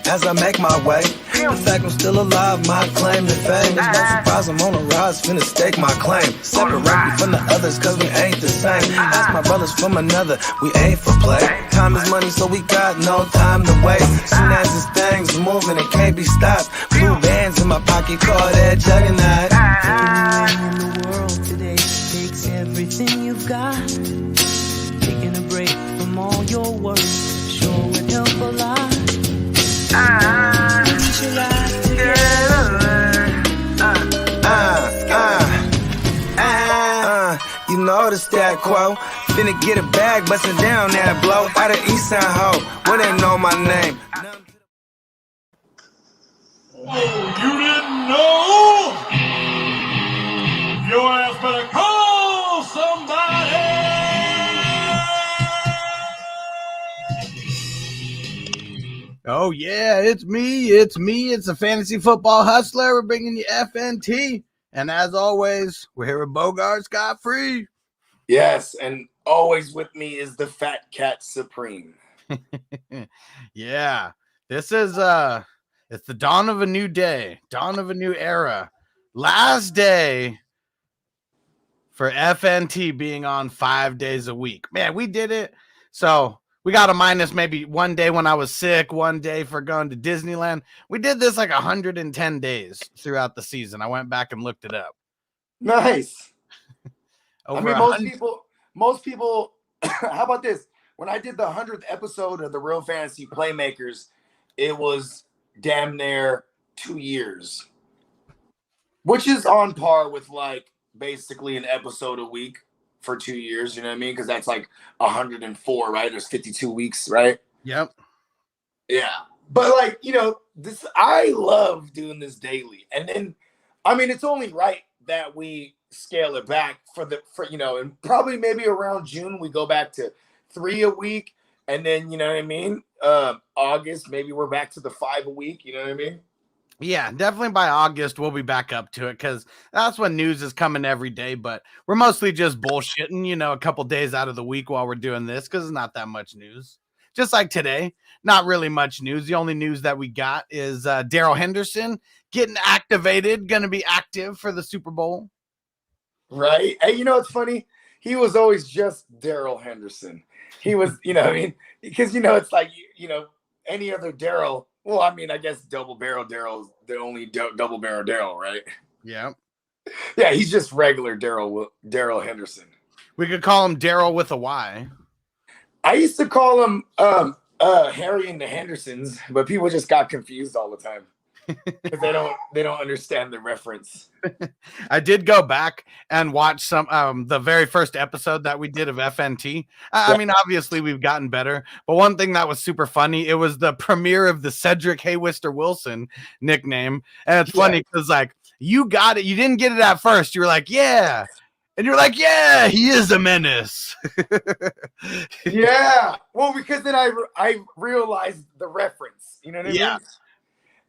as I make my way. The fact I'm still alive, my claim to fame. It's no surprise I'm on a rise, finna stake my claim. Separate me from the others, cause we ain't the same. Ask my brothers from another, we ain't for play. Time is money, so we got no time to waste. Soon as this thing's moving, it can't be stopped. Blue bands in my pocket, call that juggernaut. In the world today takes everything you've got. Taking a break from all your work sure would help a lot. Put your life together. You know the stat quo. Finna get a bag, bustin' down that blow. Out of East Side Ho, where they know my name. Oh, you didn't know? Your ass better call somebody. Oh, yeah, it's me. It's the Fantasy Football Hustler. We're bringing you FNT. And as always, we're here with Bogard Scott free. Yes, and always with me is the Fat Cat Supreme. Yeah, this is it's the dawn of a new day, dawn of a new era. Last day for FNT being on 5 days a week. Man, we did it. So we got a minus maybe one day when I was sick, one day for going to Disneyland. We did this like 110 days throughout the season. I went back and looked it up. Nice. Over I mean, 100 most people, how about this? When I did the 100th episode of the Real Fantasy Playmakers, it was damn near 2 years, which is on par with like basically an episode a week for 2 years. You know what I mean? Because that's like 104, right? There's 52 weeks, right? Yep. Yeah. But like, you know, I love doing this daily. And then, I mean, it's only right that we scale it back for you know, and probably maybe around June we go back to 3 a week, and then, you know what I mean, August maybe we're back to the 5 a week. You know what I mean? Yeah, definitely by August we'll be back up to it, because that's when news is coming every day. But we're mostly just bullshitting, you know, a couple days out of the week while we're doing this, because it's not that much news. Just like today, not really much news. The only news that we got is Daryl Henderson getting activated, going to be active for the Super Bowl. Right. And you know what's funny? He was always just Daryl Henderson. He was, you know what I mean? Because, you know, it's like, you know, any other Daryl. Well, I mean, I guess Double Barrel Daryl's the only Double Barrel Daryl, right? Yeah. Yeah, he's just regular Daryl Henderson. We could call him Daryl with a Y. I used to call him Harry and the Hendersons, but people just got confused all the time. Because they don't understand the reference. I did go back and watch some the very first episode that we did of FNT. I mean, obviously we've gotten better, but one thing that was super funny, it was the premiere of the Cedric Haywister Wilson nickname, and it's funny because like you got it, you didn't get it at first. You were like, yeah, and you're like, yeah, he is a menace. Yeah, well, because then I realized the reference. You know what I mean?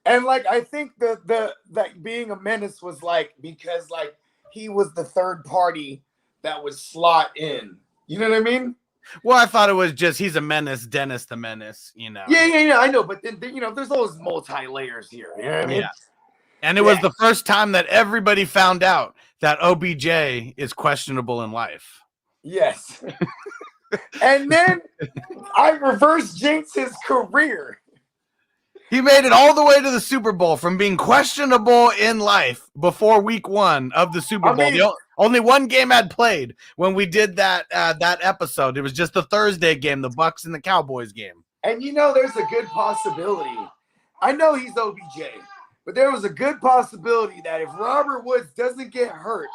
And like I think that being a menace was like because like he was the third party that would slot in. You know what I mean? Well, I thought it was just he's a menace, Dennis the Menace. You know? Yeah, I know. But then you know, there's always multi-layers here. You know what I mean? Yeah. And it was the first time that everybody found out that OBJ is questionable in life. Yes. And then I reverse jinxed his career. He made it all the way to the Super Bowl from being questionable in life before week 1 of the Super Bowl. mean, only one game had played when we did that episode. It was just the Thursday game, the Bucks and the Cowboys game. And you know, there's a good possibility. I know he's OBJ, but there was a good possibility that if Robert Woods doesn't get hurt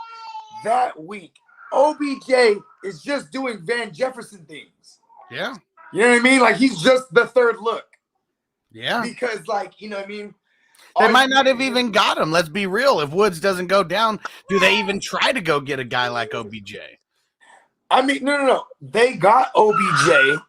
that week, OBJ is just doing Van Jefferson things. Yeah. You know what I mean? Like he's just the third look. Yeah. Because, like, you know what I mean? They might not have even got him. Let's be real. If Woods doesn't go down, do they even try to go get a guy like OBJ? I mean, no. They got OBJ,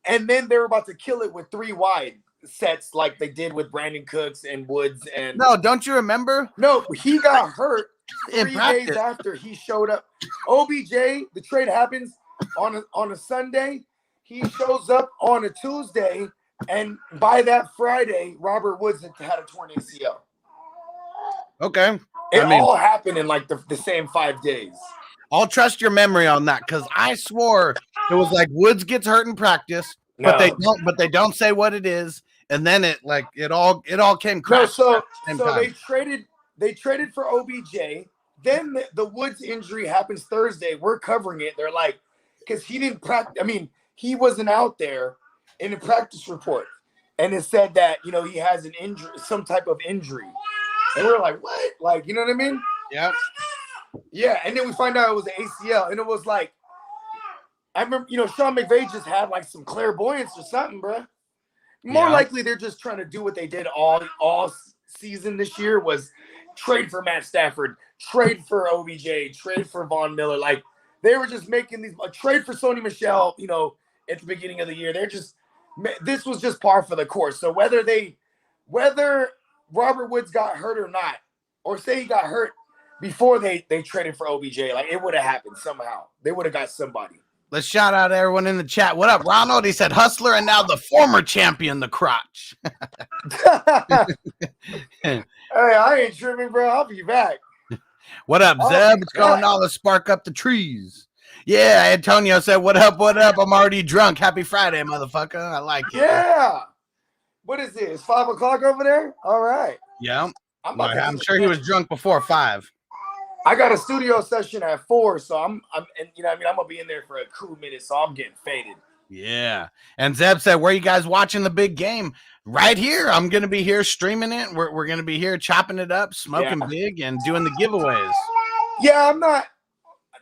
and then they were about to kill it with 3 wide sets like they did with Brandon Cooks and Woods. And no, don't you remember? No, he got hurt in 3 practice. days after he showed up. OBJ, the trade happens on a Sunday. He shows up on a Tuesday And by that Friday, Robert Woods had a torn ACL. Okay. It all happened in like the same 5 days. I'll trust your memory on that because I swore it was like Woods gets hurt in practice, No. but they don't say what it is, and then it all came No, crashing so at the same time. they traded for OBJ. Then the Woods injury happens Thursday. We're covering it. They're like, because he didn't practice. I mean, he wasn't out there in the practice report, and it said that he has an injury, some type of injury, and we're like, what? Like, you know what I mean? Yep. Yeah, and then we find out it was an ACL, and it was like, I remember, Sean McVay just had like some clairvoyance or something, bro. More likely, they're just trying to do what they did all season this year was trade for Matt Stafford, trade for OBJ, trade for Von Miller. Like they were just making these trade for Sony Michel. At the beginning of the year, this was just par for the course. So whether Robert Woods got hurt or not, or say he got hurt before they traded for OBJ, like it would have happened somehow. They would have got somebody. Let's shout out everyone in the chat. What up, Ronald? He said Hustler and now the former champion, the Crotch. Hey, I ain't tripping, bro. I'll be back. What up, Zeb? It's going on to spark up the trees. Yeah, Antonio said, what up, what up? I'm already drunk. Happy Friday, motherfucker. I like it. Yeah. What is this? 5 o'clock over there? All right. Yeah. I'm sure he was drunk before 5. I got a studio session at 4, so I'm gonna be in there for a cool minute, so I'm getting faded. Yeah. And Zeb said, where you guys watching the big game? Right here. I'm gonna be here streaming it. We're gonna be here chopping it up, smoking big, and doing the giveaways. Yeah, I'm not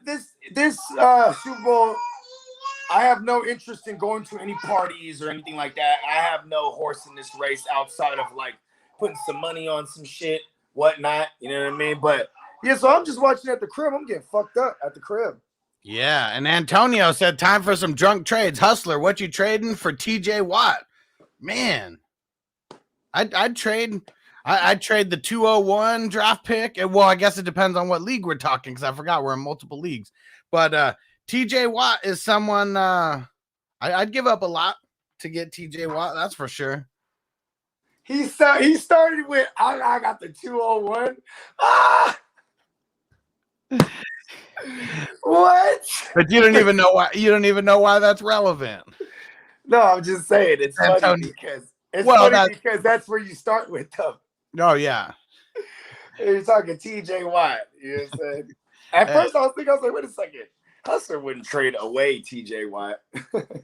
this Super Bowl. I have no interest in going to any parties or anything like that. I have no horse in this race outside of like putting some money on some shit, whatnot. You know what I mean? But yeah, so I'm just watching at the crib. I'm getting fucked up at the crib. Yeah, and Antonio said, time for some drunk trades. Hustler, what you trading for TJ Watt? Man, I'd trade the 201 draft pick. Well, I guess it depends on what league we're talking because I forgot we're in multiple leagues. But TJ Watt is someone I'd give up a lot to get TJ Watt. That's for sure. He started with, I got the 201. Ah! What? But you don't even know why. You don't even know why that's relevant. No, I'm just saying it's funny because that's where you start with them. Oh yeah. You're talking TJ Watt. You know what I'm saying? At first I was like, wait a second. Hustler wouldn't trade away TJ Watt.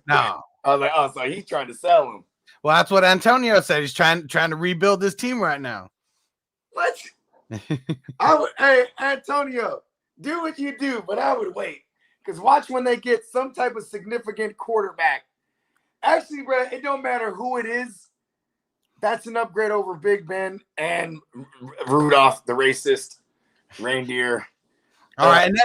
No. I was like, oh, so he's trying to sell him. Well, that's what Antonio said. He's trying to rebuild his team right now. What? Hey, Antonio, do what you do, but I would wait. Because watch when they get some type of significant quarterback. Actually, bro, it don't matter who it is. That's an upgrade over Big Ben and Rudolph, the racist reindeer. All right, and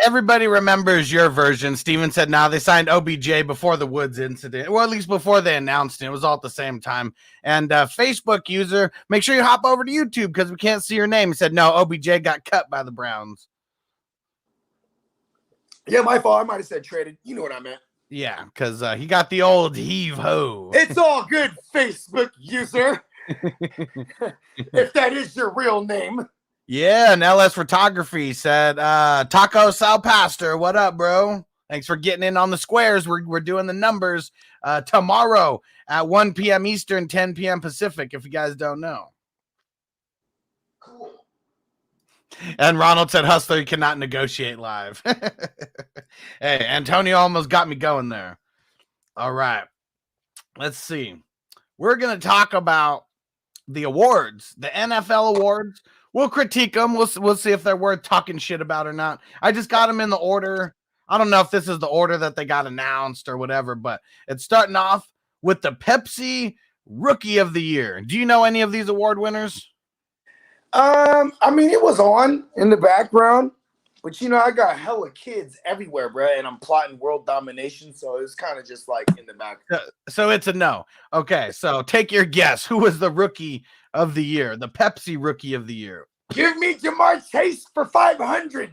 everybody remembers your version. Steven said, "Now they signed OBJ before the Woods incident, or at least before they announced it. It was all at the same time." And Facebook user, make sure you hop over to YouTube because we can't see your name. He said, "No, OBJ got cut by the Browns." Yeah, my fault. I might have said traded. You know what I meant. Yeah, because he got the old heave ho. It's all good, Facebook user. If that is your real name. Yeah, and LS Photography said, Taco Sal Pastor, what up, bro? Thanks for getting in on the squares. We're doing the numbers tomorrow at 1 p.m. Eastern, 10 p.m. Pacific, if you guys don't know. Cool. And Ronald said, Hustler, you cannot negotiate live. Hey, Antonio almost got me going there. All right. Let's see. We're going to talk about the awards, the NFL awards. We'll critique them. We'll see if they're worth talking shit about or not. I just got them in the order. I don't know if this is the order that they got announced or whatever, but it's starting off with the Pepsi Rookie of the Year. Do you know any of these award winners? I mean, it was on in the background, but I got hella kids everywhere, bro, and I'm plotting world domination, so it's kind of just like in the background. So it's a no. Okay, so take your guess. Who was the Rookie of the Year, the Pepsi Rookie of the Year? Give me Jamar Chase for 500.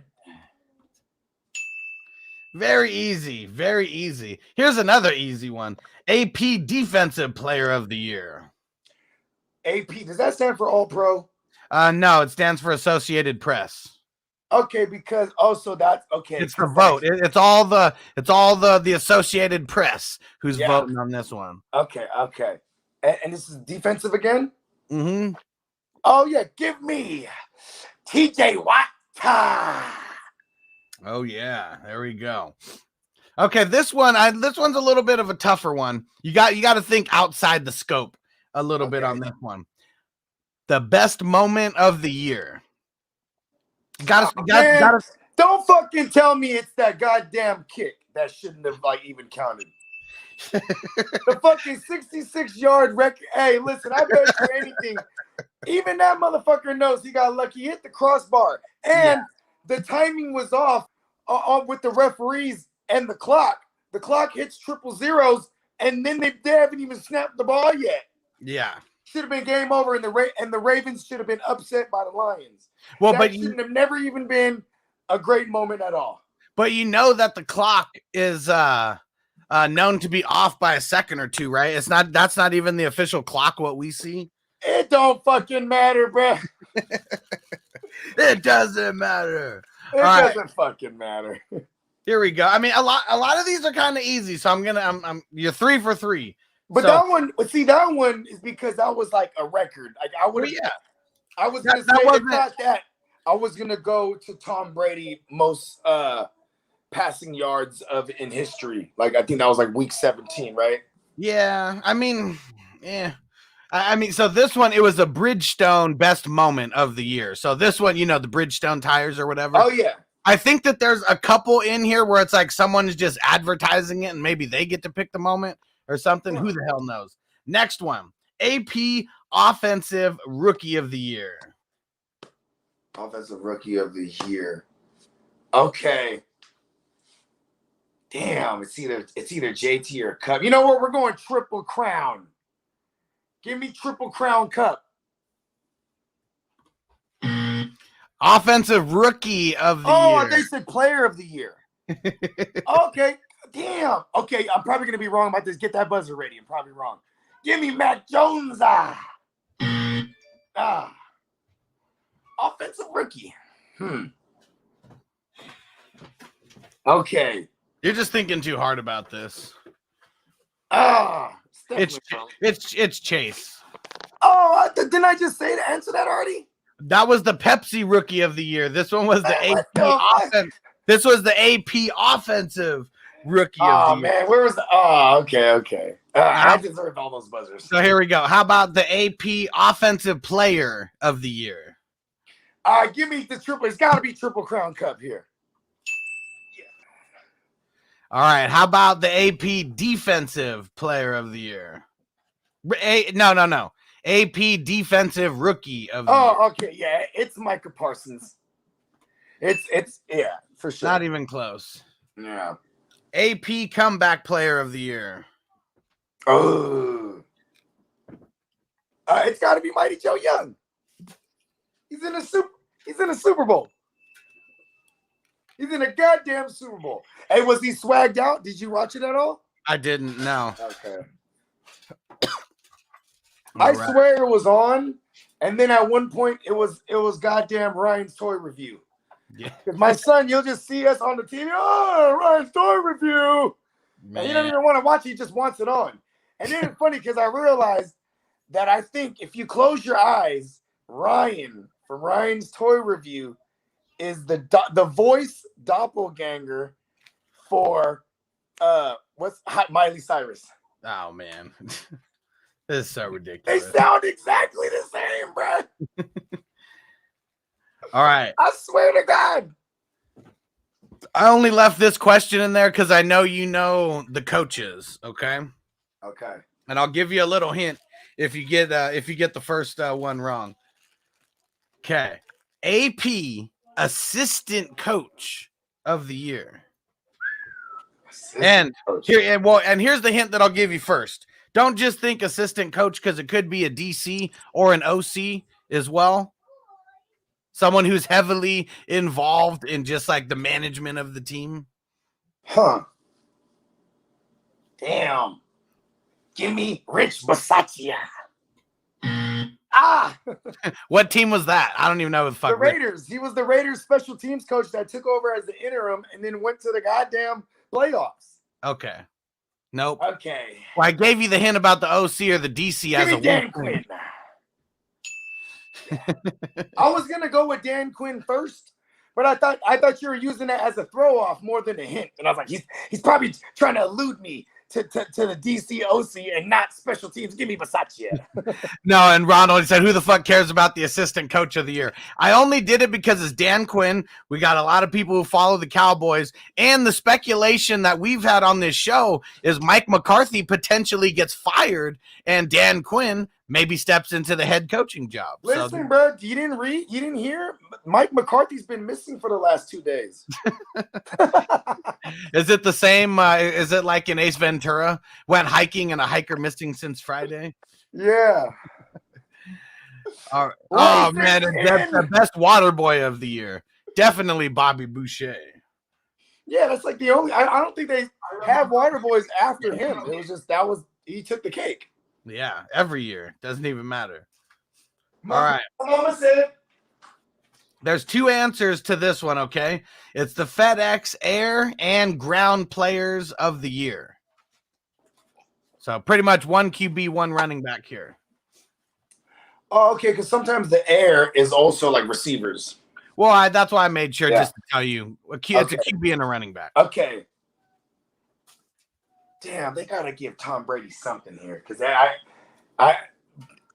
Very easy, very easy. Here's another easy one. AP Defensive Player of the Year. AP, does that stand for All Pro? No, it stands for Associated Press. Okay, because so that's okay. It's the vote. It's all the Associated Press who's voting on this one. Okay. And this is defensive again? Mm-hmm. Oh yeah, give me TJ Watt. Oh yeah, there we go. Okay, this one's a little bit of a tougher one. You got to think outside the scope a little bit on this one. The best moment of the year. Don't fucking tell me it's that goddamn kick that shouldn't have even counted. The fucking 66-yard record. Hey, listen, I bet you anything. Even that motherfucker knows he got lucky. He hit the crossbar, and the timing was off with the referees and the clock. The clock hits 000, and then they haven't even snapped the ball yet. Yeah. Should have been game over, and the Ravens should have been upset by the Lions. Well, that shouldn't have never even been a great moment at all. But you know that the clock is known to be off by a second or two, right? That's not even the official clock what we see. It don't fucking matter, bro. It doesn't matter. It doesn't fucking matter. Here we go. I mean, a lot of these are kind of easy, so I'm you're 3 for 3. But that one is because that was like a record. Like I would, I was gonna say it's not that. I was gonna go to Tom Brady most passing yards in history. Like I think that was like week 17, right? Yeah, I mean, so this one, it was a Bridgestone best moment of the year. So this one, the Bridgestone tires or whatever. Oh yeah. I think that there's a couple in here where it's like someone is just advertising it and maybe they get to pick the moment or something. Who the hell knows? Next one, AP Offensive Rookie of the Year. Offensive Rookie of the Year. Okay. Damn, it's either JT or Cup. You know what? We're going Triple Crown. Give me Triple Crown Cup. Offensive Rookie of the Year. Oh, they said Player of the Year. Okay. Damn. Okay, I'm probably going to be wrong about this. Get that buzzer ready. I'm probably wrong. Give me Mac Jones. Offensive Rookie. Okay. You're just thinking too hard about this. It's Chase. Oh, didn't I just say to answer that already? That was the Pepsi Rookie of the Year. This one was the AP offense. This was the AP Offensive Rookie of the Year. Man, where was the? Oh, okay. I deserve all those buzzers. So here we go. How about the AP Offensive Player of the Year? Give me the triple. It's got to be Triple Crown Cup here. All right. How about the AP Defensive Player of the Year? No. AP Defensive Rookie of the Year. Oh, okay. Yeah, it's Micah Parsons. It's for sure. Not even close. Yeah. AP Comeback Player of the Year. Oh. It's got to be Mighty Joe Young. He's in a Super Bowl. He's in a goddamn Super Bowl. Hey, was he swagged out? Did you watch it at all? I didn't know. Okay. I swear it was on, and then at one point it was goddamn Ryan's toy review. Yeah. My son, you'll just see us on the TV. Oh, Ryan's toy review. Man. And he doesn't even want to watch it. He just wants it on. And then it's funny because I realized that I think if you close your eyes, Ryan from Ryan's toy review is the voice doppelganger for Miley Cyrus. Oh man. This is so ridiculous. They sound exactly the same, bro. All right. I swear to God. I only left this question in there because I know you know the coaches. Okay. Okay. And I'll give you a little hint if you get the first one wrong. Okay. AP Assistant Coach of the Year. And here's the hint that I'll give you first. Don't just think assistant coach because it could be a DC or an OC as well. Someone who's heavily involved in just like the management of the team. Huh. Damn. Give me Rich Bisaccia. Ah, What team was that? I don't even know what the fuck. the Raiders. He was the Raiders special teams coach that took over as the interim and then went to the goddamn playoffs. Okay. Nope. Okay. Well, I gave you the hint about the OC or the DC Give as me a Dan weak Quinn. I was gonna go with Dan Quinn first, but I thought you were using that as a throw off more than a hint. And I was like, he's probably trying to elude me to the DC OC and not special teams. Give me Bisaccia. No, and Ronald said, who the fuck cares about the assistant coach of the year? I only did it because it's Dan Quinn. We got a lot of people who follow the Cowboys, and the speculation that we've had on this show is Mike McCarthy potentially gets fired and Dan Quinn maybe steps into the head coaching job. Listen, bro, you didn't hear? Mike McCarthy's been missing for the last 2 days. Is it the same? Is it like in Ace Ventura? Went hiking and a hiker missing since Friday? Yeah. All right. Oh, man, that's the best water boy of the year. Definitely Bobby Boucher. Yeah, that's like the only. I don't think they have water boys after him. It was just he took the cake. Yeah, every year. Doesn't even matter. All right. Mama said. There's 2 answers to this one, okay? It's the FedEx Air and Ground Players of the Year. So pretty much 1 QB, 1 running back here. Oh, okay, because sometimes the air is also like receivers. Well, that's why I made sure just to tell you. It's a QB and a running back. Okay. Damn, they gotta give Tom Brady something here because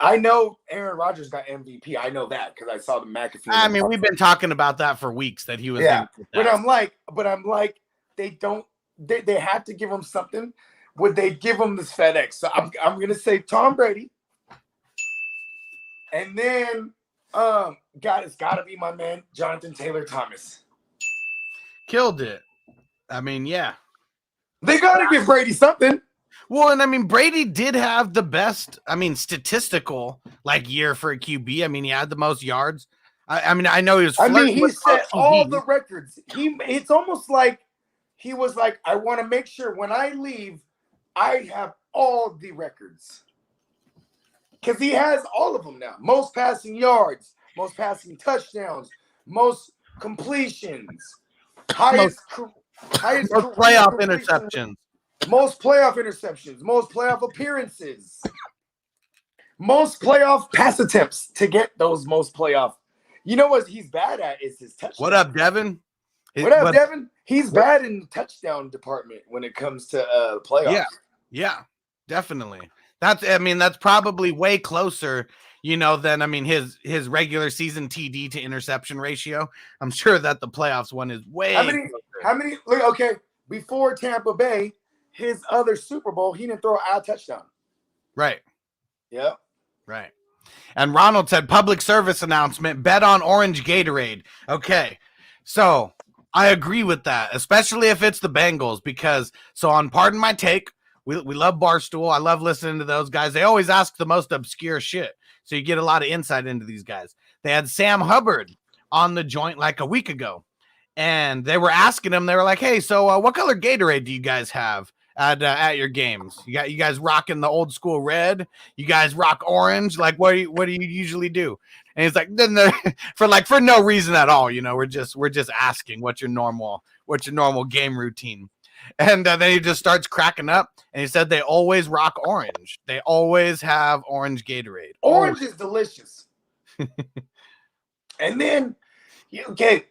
I know Aaron Rodgers got MVP. I know that because I saw the McAfee. I mean, we've been talking about that for weeks that he was. Yeah, but I'm like, they don't. They have to give him something. Would they give him this FedEx? So I'm gonna say Tom Brady, and then it's gotta be my man Jonathan Taylor Thomas. Killed it. I mean, yeah. They gotta give Brady something. Well, and I mean, Brady did have the best, statistical year for a QB. I mean, he had the most yards. I mean, I know he was. He set all the records. It's almost like he was like, I want to make sure when I leave, I have all the records because he has all of them now. Most passing yards, most passing touchdowns, most completions, highest playoff interceptions. Most playoff interceptions, most playoff appearances, most playoff pass attempts to get those most playoff. You know what he's bad at is his touchdown. What up, Devin? Devin? He's bad in the touchdown department when it comes to playoffs. Yeah, definitely. That's probably way closer, than his regular season TD to interception ratio. I'm sure that the playoffs one is way. How many? Look, okay, before Tampa Bay. His other Super Bowl, he didn't throw a touchdown. Right. Yep. Right. And Ronald said, public service announcement, bet on orange Gatorade. Okay. So I agree with that, especially if it's the Bengals, because on Pardon My Take, we love Barstool. I love listening to those guys. They always ask the most obscure shit. So you get a lot of insight into these guys. They had Sam Hubbard on the joint like a week ago. And they were asking him, they were like, hey, so what color Gatorade do you guys have at your games? You guys rocking the old school red? You guys rock orange? Like, what do you usually do? And he's like, for no reason at all, we're just asking what's your normal game routine. And then he just starts cracking up, and he said they always rock orange. They always have orange Gatorade. Orange is delicious. And then, okay.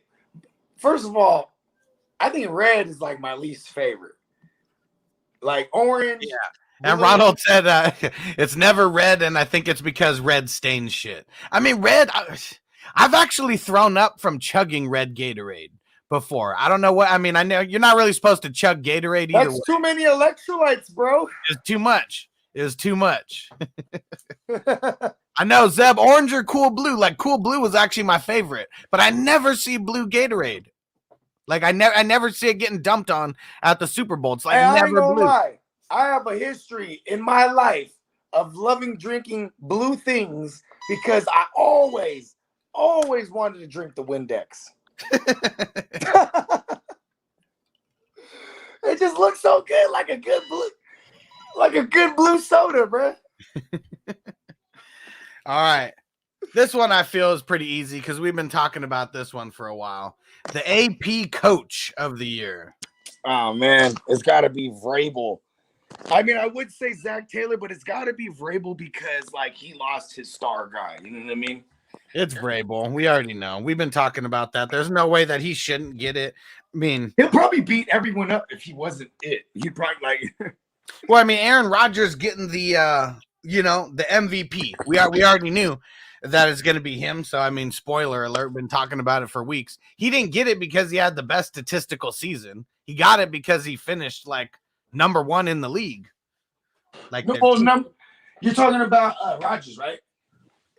First of all, I think red is like my least favorite. Like orange. Yeah. And Ronald said it's never red, and I think it's because red stains shit. I mean, red, I've actually thrown up from chugging red Gatorade before. I don't know what, I know you're not really supposed to chug Gatorade either. That's too many electrolytes, bro. It's too much. I know, Zeb, orange or cool blue. Like, cool blue was actually my favorite, but I never see blue Gatorade. Like, I never see it getting dumped on at the Super Bowl. It's like never blue. Lie. I have a history in my life of loving drinking blue things because I always wanted to drink the Windex. It just looks so good, like a good blue. Like a good blue soda, bro. All right. This one I feel is pretty easy because we've been talking about this one for a while. The AP Coach of the Year. Oh, man. It's got to be Vrabel. I mean, I would say Zach Taylor, but it's got to be Vrabel because, like, he lost his star guy. You know what I mean? It's Vrabel. We already know. We've been talking about that. There's no way that he shouldn't get it. I mean, he'll probably beat everyone up if he wasn't it. He'd probably, like... Well, I mean, Aaron Rodgers getting the, the MVP. We already knew that it's going to be him. So, I mean, spoiler alert, been talking about it for weeks. He didn't get it because he had the best statistical season. He got it because he finished like number 1 in the league. Like, you're talking about Rodgers, right?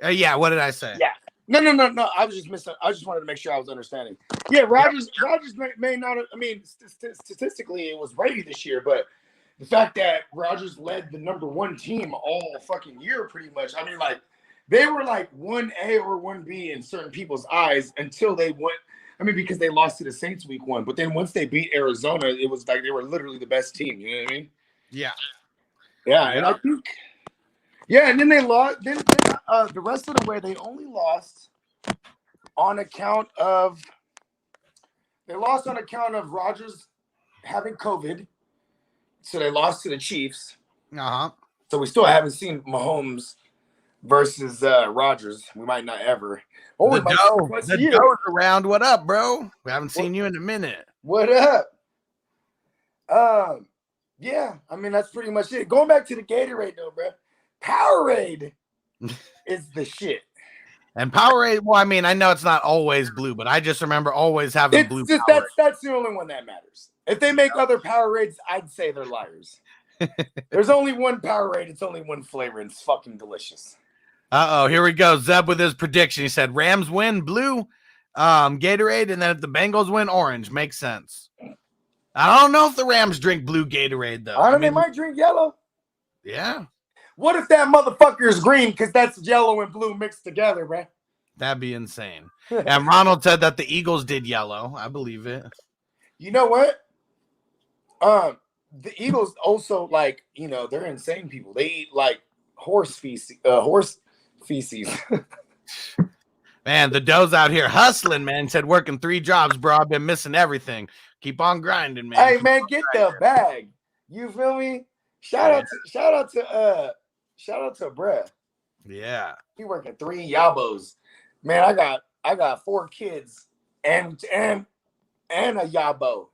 Yeah. What did I say? Yeah. No. I was just missing. I just wanted to make sure I was understanding. Yeah, Rodgers may not. I mean, statistically, it was Brady this year, but the fact that Rodgers led the number 1 team all fucking year, pretty much. I mean, like, they were like 1A or 1B in certain people's eyes until they went. I mean, because they lost to the Saints week 1. But then once they beat Arizona, it was like they were literally the best team. You know what I mean? Yeah. Yeah. And I think, yeah. And then they lost. Then the rest of the way, they only lost on account of Rodgers having COVID. So they lost to the Chiefs. So we still haven't seen Mahomes versus Rodgers. We might not ever. The doe's around. What up, bro? We haven't seen you in a minute. What up? Yeah. I mean, that's pretty much it. Going back to the Gatorade, though, bro. Powerade is the shit. And Powerade, well, I mean, I know it's not always blue, but I just remember always having blue Powerade. That's the only one that matters. If they make other Powerades, I'd say they're liars. There's only one Powerade. It's only one flavor, and it's fucking delicious. Uh-oh, here we go. Zeb with his prediction. He said Rams win blue, Gatorade, and then if the Bengals win orange. Makes sense. I don't know if the Rams drink blue Gatorade, though. They might drink yellow. Yeah. What if that motherfucker is green? Because that's yellow and blue mixed together, man. That'd be insane. And Ronald said that the Eagles did yellow. I believe it. You know what? The Eagles also, like, they're insane people. They eat like horse feces. Man, the doe's out here hustling, man. Said working 3 jobs, bro. I've been missing everything. Keep on grinding, man. Hey, man, get the bag. You feel me? Shout out to bruh. Yeah. He working 3 yabos. Man, I got 4 kids and a yabo.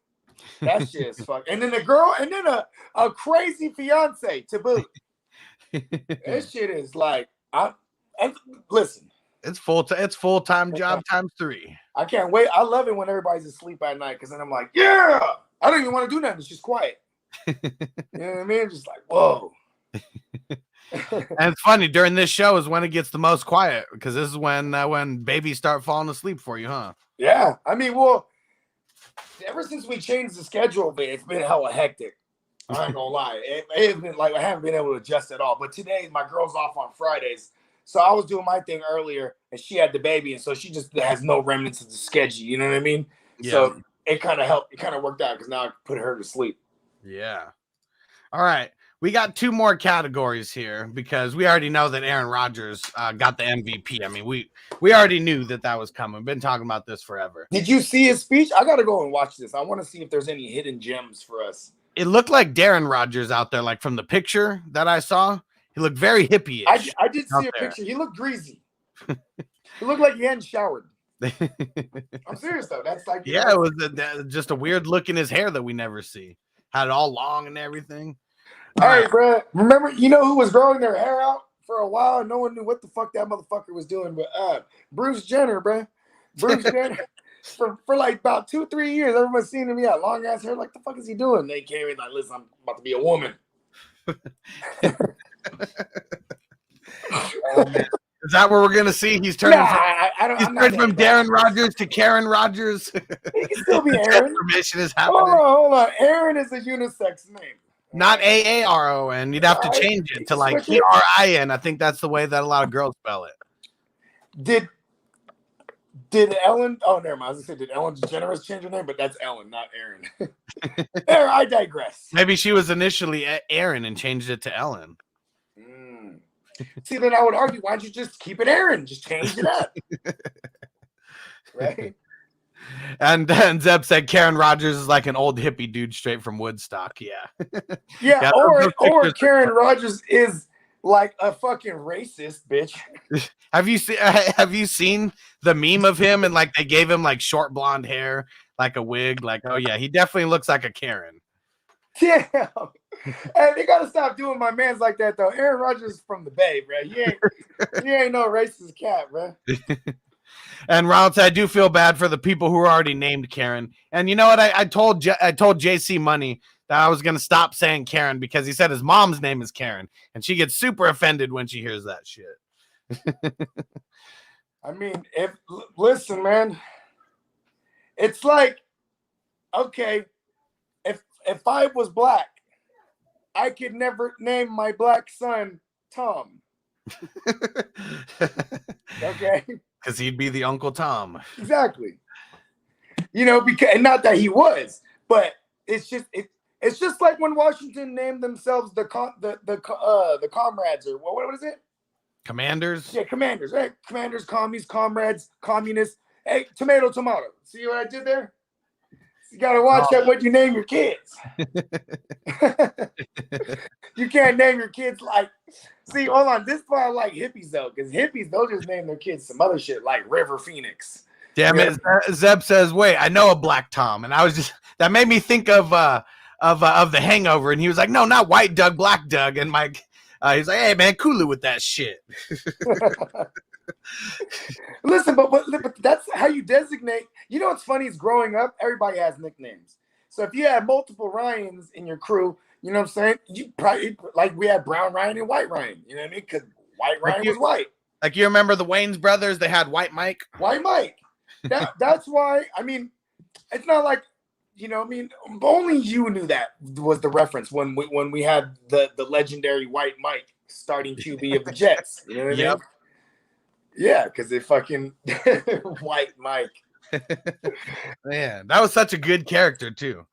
That shit is fuck. And then a girl, and then a crazy fiance to boot. That shit is like, listen. It's full-time job times 3. I can't wait. I love it when everybody's asleep at night because then I'm like, yeah, I don't even want to do nothing. It's just quiet. You know what I mean? Just like, whoa. And it's funny, during this show is when it gets the most quiet because this is when babies start falling asleep for you, huh? Yeah. I mean, well, ever since we changed the schedule, man, it's been hella hectic. I ain't gonna lie. It's been like I haven't been able to adjust at all. But today, my girl's off on Fridays. So I was doing my thing earlier, and she had the baby, and so she just has no remnants of the schedule. You know what I mean? Yeah. So it kind of helped. It kind of worked out because now I can put her to sleep. Yeah. All right. We got 2 more categories here because we already know that Aaron Rodgers got the MVP. I mean, we already knew that was coming. We've been talking about this forever. Did you see his speech? I got to go and watch this. I want to see if there's any hidden gems for us. It looked like Darren Rodgers out there, like from the picture that I saw. He looked very hippie-ish. I did see a picture. He looked greasy. He looked like he hadn't showered. I'm serious, though. That's like... Yeah, it was just a weird look in his hair that we never see. Had it all long and everything. Hey, bro. Remember, who was growing their hair out for a while? No one knew what the fuck that motherfucker was doing. But Bruce Jenner, bro. Bruce Jenner. For like about 2-3 years, everyone's seeing him. Yeah, long ass hair. Like, the fuck is he doing? They came in like, listen, I'm about to be a woman. Is that what we're gonna see? He's turning from Darren bad. Rodgers to Karen Rodgers. He can still be Aaron. Transformation is happening. Hold on. Aaron is a unisex name. Not AARON. You'd have to change it to like KRIN. I think that's the way that a lot of girls spell it. Did Ellen? Oh, never mind. I was gonna say, did Ellen DeGeneres change her name? But that's Ellen, not Aaron. There, I digress. Maybe she was initially Aaron and changed it to Ellen. See, then I would argue, why don't you just keep it Aaron? Just change it up. Right? And then Zeb said Karen Rogers is like an old hippie dude straight from Woodstock. Yeah. Yeah, or Karen Rogers is like a fucking racist bitch. Have you seen the meme of him and like they gave him like short blonde hair, like a wig? Like, oh yeah, he definitely looks like a Karen. Damn. Hey, they gotta stop doing my mans like that though. Aaron Rodgers is from the Bay, bro. You ain't no racist cat, bro. And Ronald said, I do feel bad for the people who are already named Karen. And you know what? I told JC Money that I was gonna stop saying Karen because he said his mom's name is Karen, and she gets super offended when she hears that shit. I mean, listen, man, it's like, okay, if I was black, I could never name my black son Tom. Okay, because he'd be the Uncle Tom. Exactly. You know, because and not that he was, but it's just like when Washington named themselves the comrades, or what is it? Commanders? Yeah, commanders, right? Commanders, commies, comrades, communists. Hey, tomato. See what I did there? You gotta watch out what you name your kids. You can't name your kids like. See, hold on. This is why I like hippies though, because hippies they'll just name their kids some other shit like River Phoenix. Damn it! Zeb says, "Wait, I know a Black Tom," and I was just that made me think of The Hangover, and he was like, "No, not White Doug, Black Doug," and Mike. He's like, "Hey man, cool it with that shit." Listen, but that's how you designate. You know what's funny is growing up, everybody has nicknames. So if you had multiple Ryans in your crew, you know what I'm saying? You probably like we had Brown Ryan and White Ryan. You know what I mean? Because White Ryan was white. Like you remember the Wayans brothers? They had White Mike. White Mike. That's why. I mean, it's not like. You know, I mean, only you knew that was the reference when we had the legendary White Mike starting QB of the Jets. You know what I mean? Yeah, because they fucking White Mike. Man, that was such a good character too.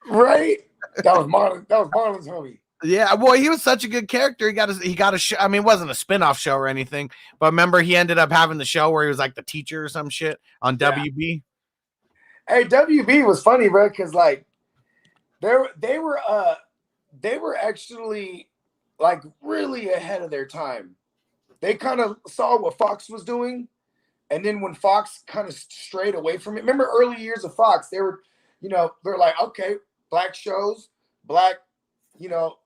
Right? That was Marlon's homie. Yeah, boy, he was such a good character. He got a show. I mean, it wasn't a spin-off show or anything, but remember he ended up having the show where he was like the teacher or some shit on WB. Hey, WB was funny, bro, because like they were actually like really ahead of their time. They kind of saw what Fox was doing, and then when Fox kind of strayed away from it, remember early years of Fox, they were, you know, they're like, okay, black shows, black, you know,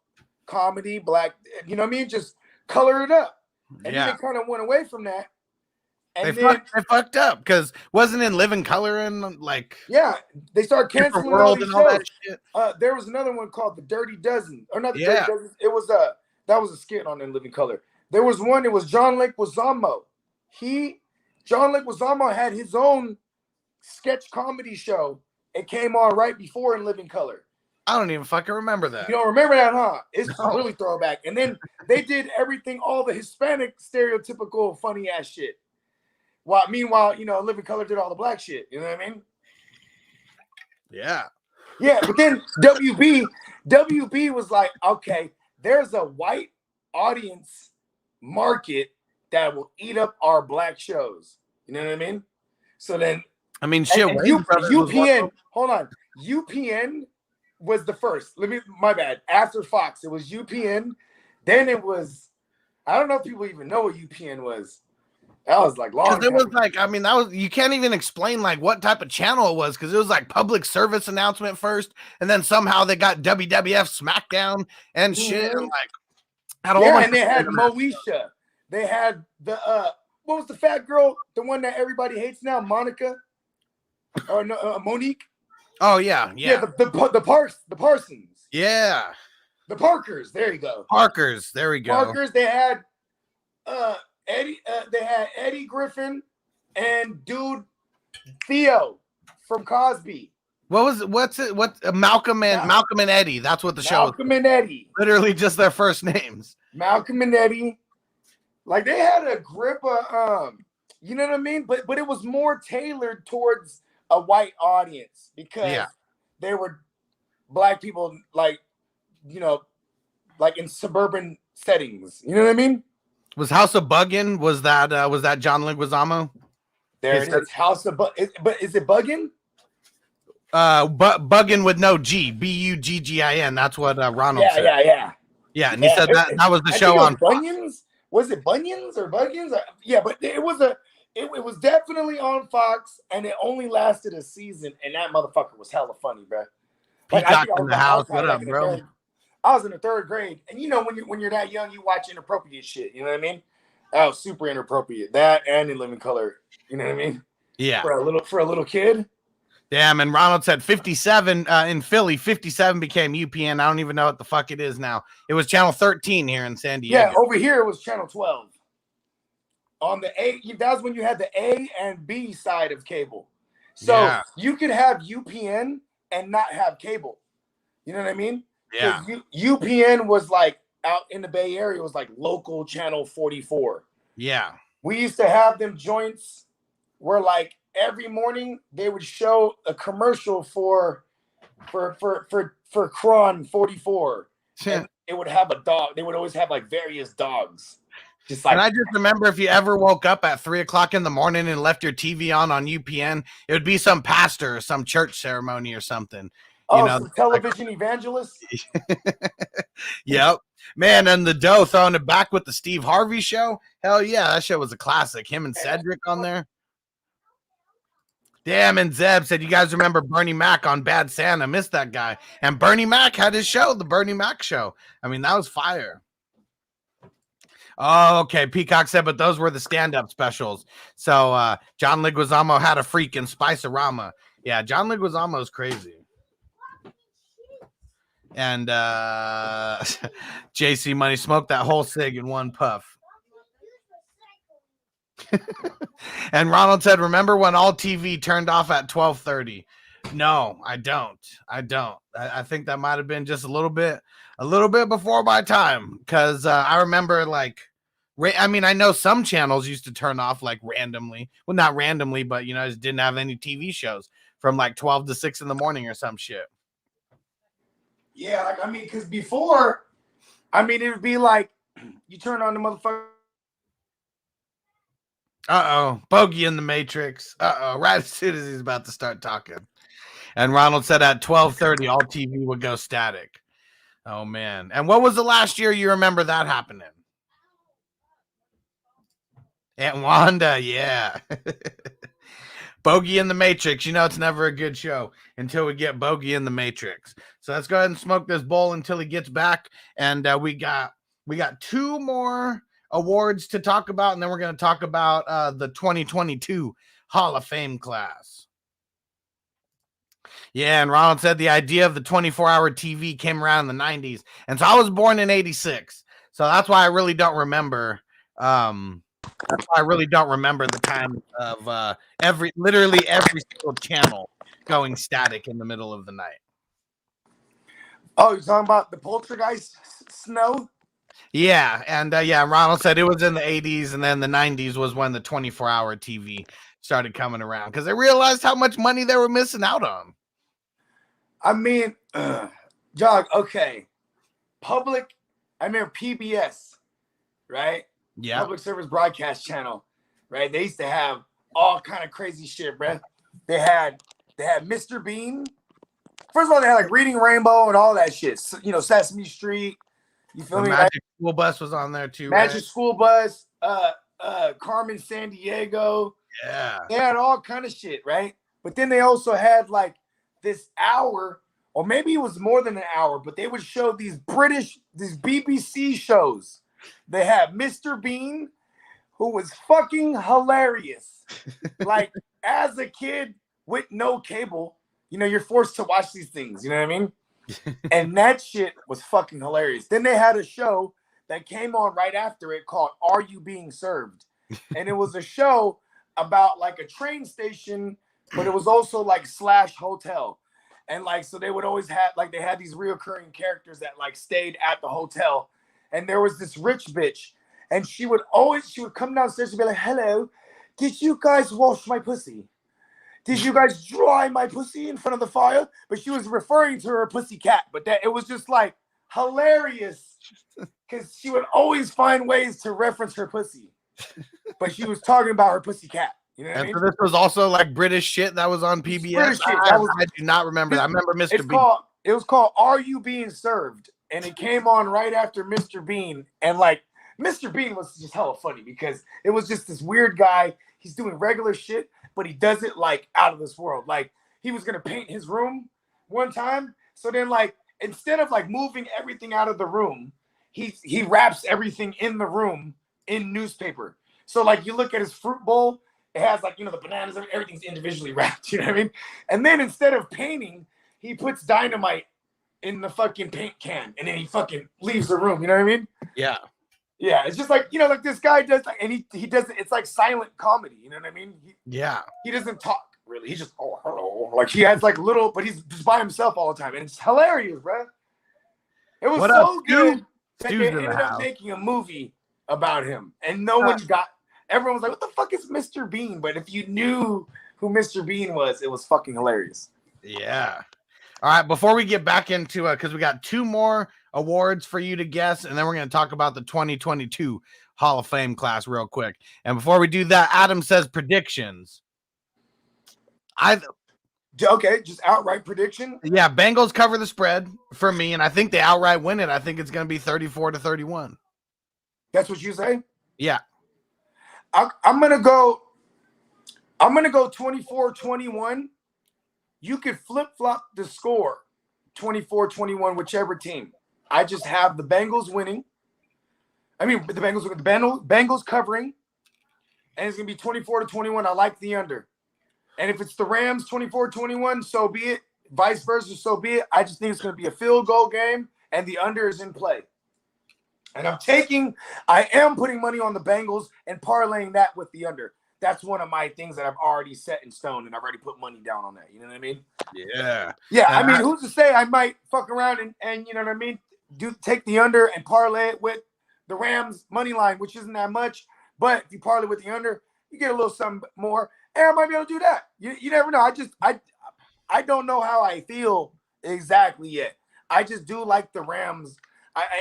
comedy, black, you know what I mean, just color it up, and then they kind of went away from that. And they fucked up because wasn't in Living Color and like they started canceling all these shows. All that shit. There was another one called The Dirty Dozen, or not The Dirty Dozen. It was that was a skit on In Living Color. There was one. It was John Leguizamo. John Leguizamo had his own sketch comedy show. It came on right before In Living Color. I don't even fucking remember that. You don't remember that, huh? It's really throwback. And then they did everything, all the Hispanic stereotypical funny ass shit. Meanwhile, you know, Living Color did all the black shit. You know what I mean? Yeah. Yeah, but then WB was like, okay, there's a white audience market that will eat up our black shows. You know what I mean? So then, I mean, shit. UPN. Hold on, UPN was the first. My bad. After Fox, it was UPN. Then it was. I don't know if people even know what UPN was. That was like long. It was like, I mean, that was you can't even explain like what type of channel it was because it was like public service announcement first, and then somehow they got WWF SmackDown and shit. And like, and they had Moesha. They had the what was the fat girl? The one that everybody hates now, Monica, or no, Monique. Oh yeah. The Parsons. Yeah. The Parkers. There you go. Parkers. There we go. Parkers. They had Eddie. They had Eddie Griffin and dude Theo from Cosby. What's Malcolm and Eddie? That's what the show. Malcolm and Eddie. Literally just their first names. Malcolm and Eddie. Like they had a grip of You know what I mean? But it was more tailored towards a white audience because they were black people, like, you know, like in suburban settings. You know what I mean? Was House of Buggin'? Was that John Leguizamo? There it is. House of but is it Buggin'? Buggin' with no G, Buggin. That's what Ronald said. Yeah, and he said that was the show on Bunions. Was it Bunions or Buggins? Yeah, but it was definitely on Fox, and it only lasted a season, and that motherfucker was hella funny, bro. Like, Peacock in the house. What up, bro? I was in the 3rd grade, and you know when you're that young, you watch inappropriate shit. You know what I mean? That was super inappropriate. That and In Living Color. You know what I mean? Yeah. For a little kid. Damn, and Ronald said 57 in Philly. 57 became UPN. I don't even know what the fuck it is now. It was channel 13 here in San Diego. Yeah, over here it was channel 12. On the A, that's when you had the A and B side of cable. So you could have UPN and not have cable. You know what I mean? Yeah. UPN was like out in the Bay Area, was like local channel 44. Yeah. We used to have them joints where like every morning they would show a commercial for Cron 44. And it would have a dog. They would always have like various dogs. Just like, and I just remember if you ever woke up at 3:00 in the morning and left your TV on UPN, it would be some pastor or some church ceremony or something. Some television evangelist. Yep. Man, and the Doe throwing it back with the Steve Harvey show. Hell yeah, that show was a classic. Him and Cedric on there. Damn, and Zeb said, you guys remember Bernie Mac on Bad Santa? Missed that guy. And Bernie Mac had his show, the Bernie Mac show. I mean, that was fire. Oh, okay. Peacock said, but those were the stand-up specials. So John Leguizamo had a freaking Spice-a-Rama. Yeah, John Leguizamo is crazy. And JC Money smoked that whole cig in one puff. And Ronald said, remember when all TV turned off at 12:30? No, I don't. I think that might have been just a little bit before my time. Because I remember I know some channels used to turn off like randomly. Well, not randomly, but just didn't have any TV shows from like 12 to 6 in the morning or some shit. Yeah, because before, it would be like you turn on the motherfucker. Bogey in the Matrix. Right as soon as he's about to start talking. And Ronald said at 12:30, all TV would go static. Oh, man. And what was the last year you remember that happening? Aunt Wanda, yeah. Bogey in the Matrix. It's never a good show until we get Bogey in the Matrix. So let's go ahead and smoke this bowl until he gets back. And we got 2 more awards to talk about, and then we're going to talk about the 2022 Hall of Fame class. Yeah, and Ronald said the idea of the 24-hour TV came around in the 90s. And so I was born in 86. So that's why I really don't remember the time of literally every single channel going static in the middle of the night. Oh, you're talking about the Poltergeist snow? Yeah, and Ronald said it was in the 80s, and then the 90s was when the 24-hour TV started coming around because they realized how much money they were missing out on. Jog, okay. I remember PBS, right? Yeah. Public Service Broadcast Channel, right? They used to have all kind of crazy shit, bro. They had Mr. Bean. First of all, they had like Reading Rainbow and all that shit. Sesame Street. You feel me? Magic School Bus was on there too. Magic School Bus. Carmen Sandiego. Yeah. They had all kind of shit, right? But then they also had like this hour, or maybe it was more than an hour, but they would show these BBC shows. They had Mr. Bean, who was fucking hilarious. Like, as a kid with no cable, you're forced to watch these things. You know what I mean? And that shit was fucking hilarious. Then they had a show that came on right after it called Are You Being Served? And it was a show about like a train station, but it was also like / hotel. And like, so they would always have, like, they had these reoccurring characters that like stayed at the hotel. And there was this rich bitch, and she would come downstairs and be like, hello, did you guys wash my pussy? Did you guys dry my pussy in front of the fire? But she was referring to her pussy cat. But that it was just like hilarious because she would always find ways to reference her pussy. But she was talking about her pussy cat. You know what I mean? So this was also like British shit that was on PBS. British shit. I do not remember that. I remember Mr. Bean. It was called Are You Being Served? And it came on right after Mr. Bean. And like Mr. Bean was just hella funny because it was just this weird guy. He's doing regular shit, but he does it like out of this world. Like he was gonna paint his room one time. So then like instead of like moving everything out of the room, he wraps everything in the room in newspaper. So like you look at his fruit bowl, it has like, you know, the bananas, everything's individually wrapped, you know what I mean? And then instead of painting, he puts dynamite in the fucking paint can and then he fucking leaves the room, you know what I mean? Yeah. Yeah, it's just like, you know, like this guy does, like, and he does it. It's like silent comedy, you know what I mean? He doesn't talk really. He just hello, like he has like little, but he's just by himself all the time, and it's hilarious, bro. It was so good that they ended up making a movie about him, and no one got. Everyone was like, "What the fuck is Mr. Bean?" But if you knew who Mr. Bean was, it was fucking hilarious. Yeah. All right, before we get back into because we got 2 more awards for you to guess, and then we're going to talk about the 2022 Hall of Fame class real quick. And before we do that, Adam says predictions. Okay, just outright prediction. Yeah, Bengals cover the spread for me, and I think they outright win it. I think it's going to be 34-31. That's what you say? Yeah. I'm gonna go 24-21. You could flip-flop the score 24-21, whichever team. I just have the Bengals winning. I mean, the Bengals covering, and it's going to be 24-21. I like the under. And if it's the Rams 24-21, so be it. Vice versa, so be it. I just think it's going to be a field goal game, and the under is in play. And I am putting money on the Bengals and parlaying that with the under. That's one of my things that I've already set in stone, and I've already put money down on that. You know what I mean? Yeah. Yeah, I mean, who's to say I might fuck around and you know what I mean? Take the under and parlay it with the Rams money line, which isn't that much. But if you parlay with the under, you get a little something more. And I might be able to do that. You never know. I don't know how I feel exactly yet. I just do like the Rams.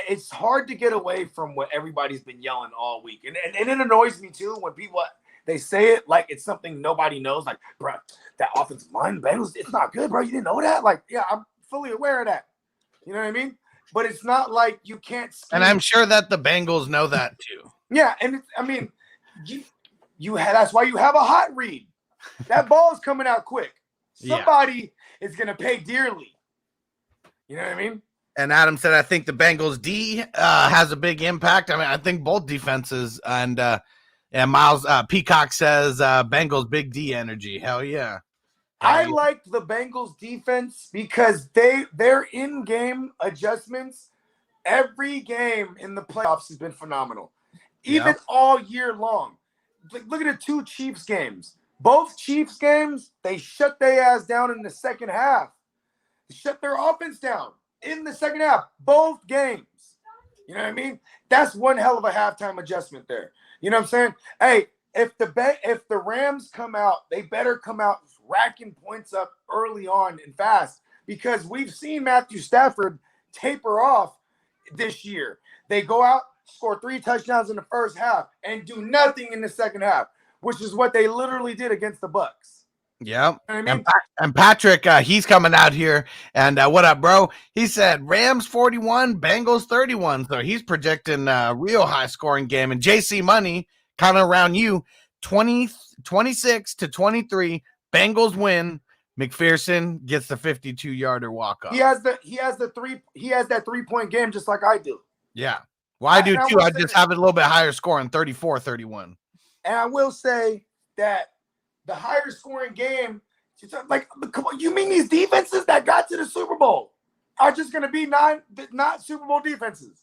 It's hard to get away from what everybody's been yelling all week. And it annoys me too when people they say it like it's something nobody knows. Like, bro, that offensive line, Bengals, it's not good, bro. You didn't know that? Like, yeah, I'm fully aware of that. You know what I mean? But it's not like you can't scheme. And I'm sure that the Bengals know that too. Yeah, and that's why you have a hot read. That ball is coming out quick. Somebody is going to pay dearly. You know what I mean? And Adam said, I think the Bengals D has a big impact. I mean, I think both defenses and Miles Peacock says Bengals big D energy. Hell yeah. I like the Bengals defense because their in-game adjustments every game in the playoffs has been phenomenal. Even all year long. Look at the 2 Chiefs games. Both Chiefs games, they shut their ass down in the second half. They shut their offense down in the second half. Both games. You know what I mean? That's one hell of a halftime adjustment there. You know what I'm saying? Hey, if the Rams come out, they better come out racking points up early on and fast because we've seen Matthew Stafford taper off this year. They go out, score 3 touchdowns in the first half, and do nothing in the second half, which is what they literally did against the Bucs. Yeah. You know what I mean? And Patrick, he's coming out here. And what up, bro? He said Rams 41, Bengals 31. So he's projecting a real high scoring game. And JC Money, kind of around you, 26-23. Bengals win. McPherson gets the 52-yarder walk-off. He has that 3-point game just like I do. Yeah. Well, I do too. I just have it a little bit higher scoring, 34-31. And I will say that the higher scoring game, like, come on, you mean these defenses that got to the Super Bowl are just going to be not Super Bowl defenses?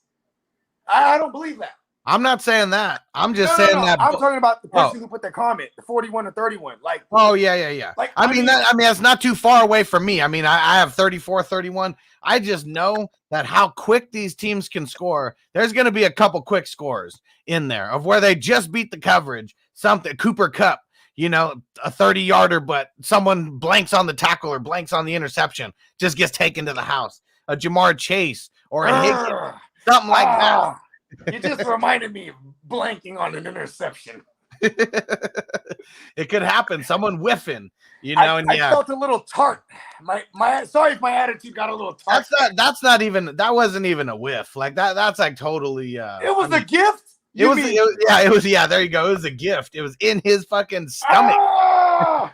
I don't believe that. I'm not saying that. I'm just saying that. I'm talking about the person who put the comment, the 41-31. Like, oh yeah. Like, I mean, that's not too far away from me. I mean, I have 34-31. I just know that how quick these teams can score. There's going to be a couple quick scores in there of where they just beat the coverage, something. Cooper Kupp, you know, a 30-yarder, but someone blanks on the tackle or blanks on the interception, just gets taken to the house. A Jamar Chase or a Higgins, something like that. You just reminded me of blanking on an interception. It could happen. Someone whiffing, you know, I felt a little tart. My sorry if my attitude got a little tart. That wasn't even a whiff. Like that's like totally it was a gift. It was there you go. It was a gift. It was in his fucking stomach.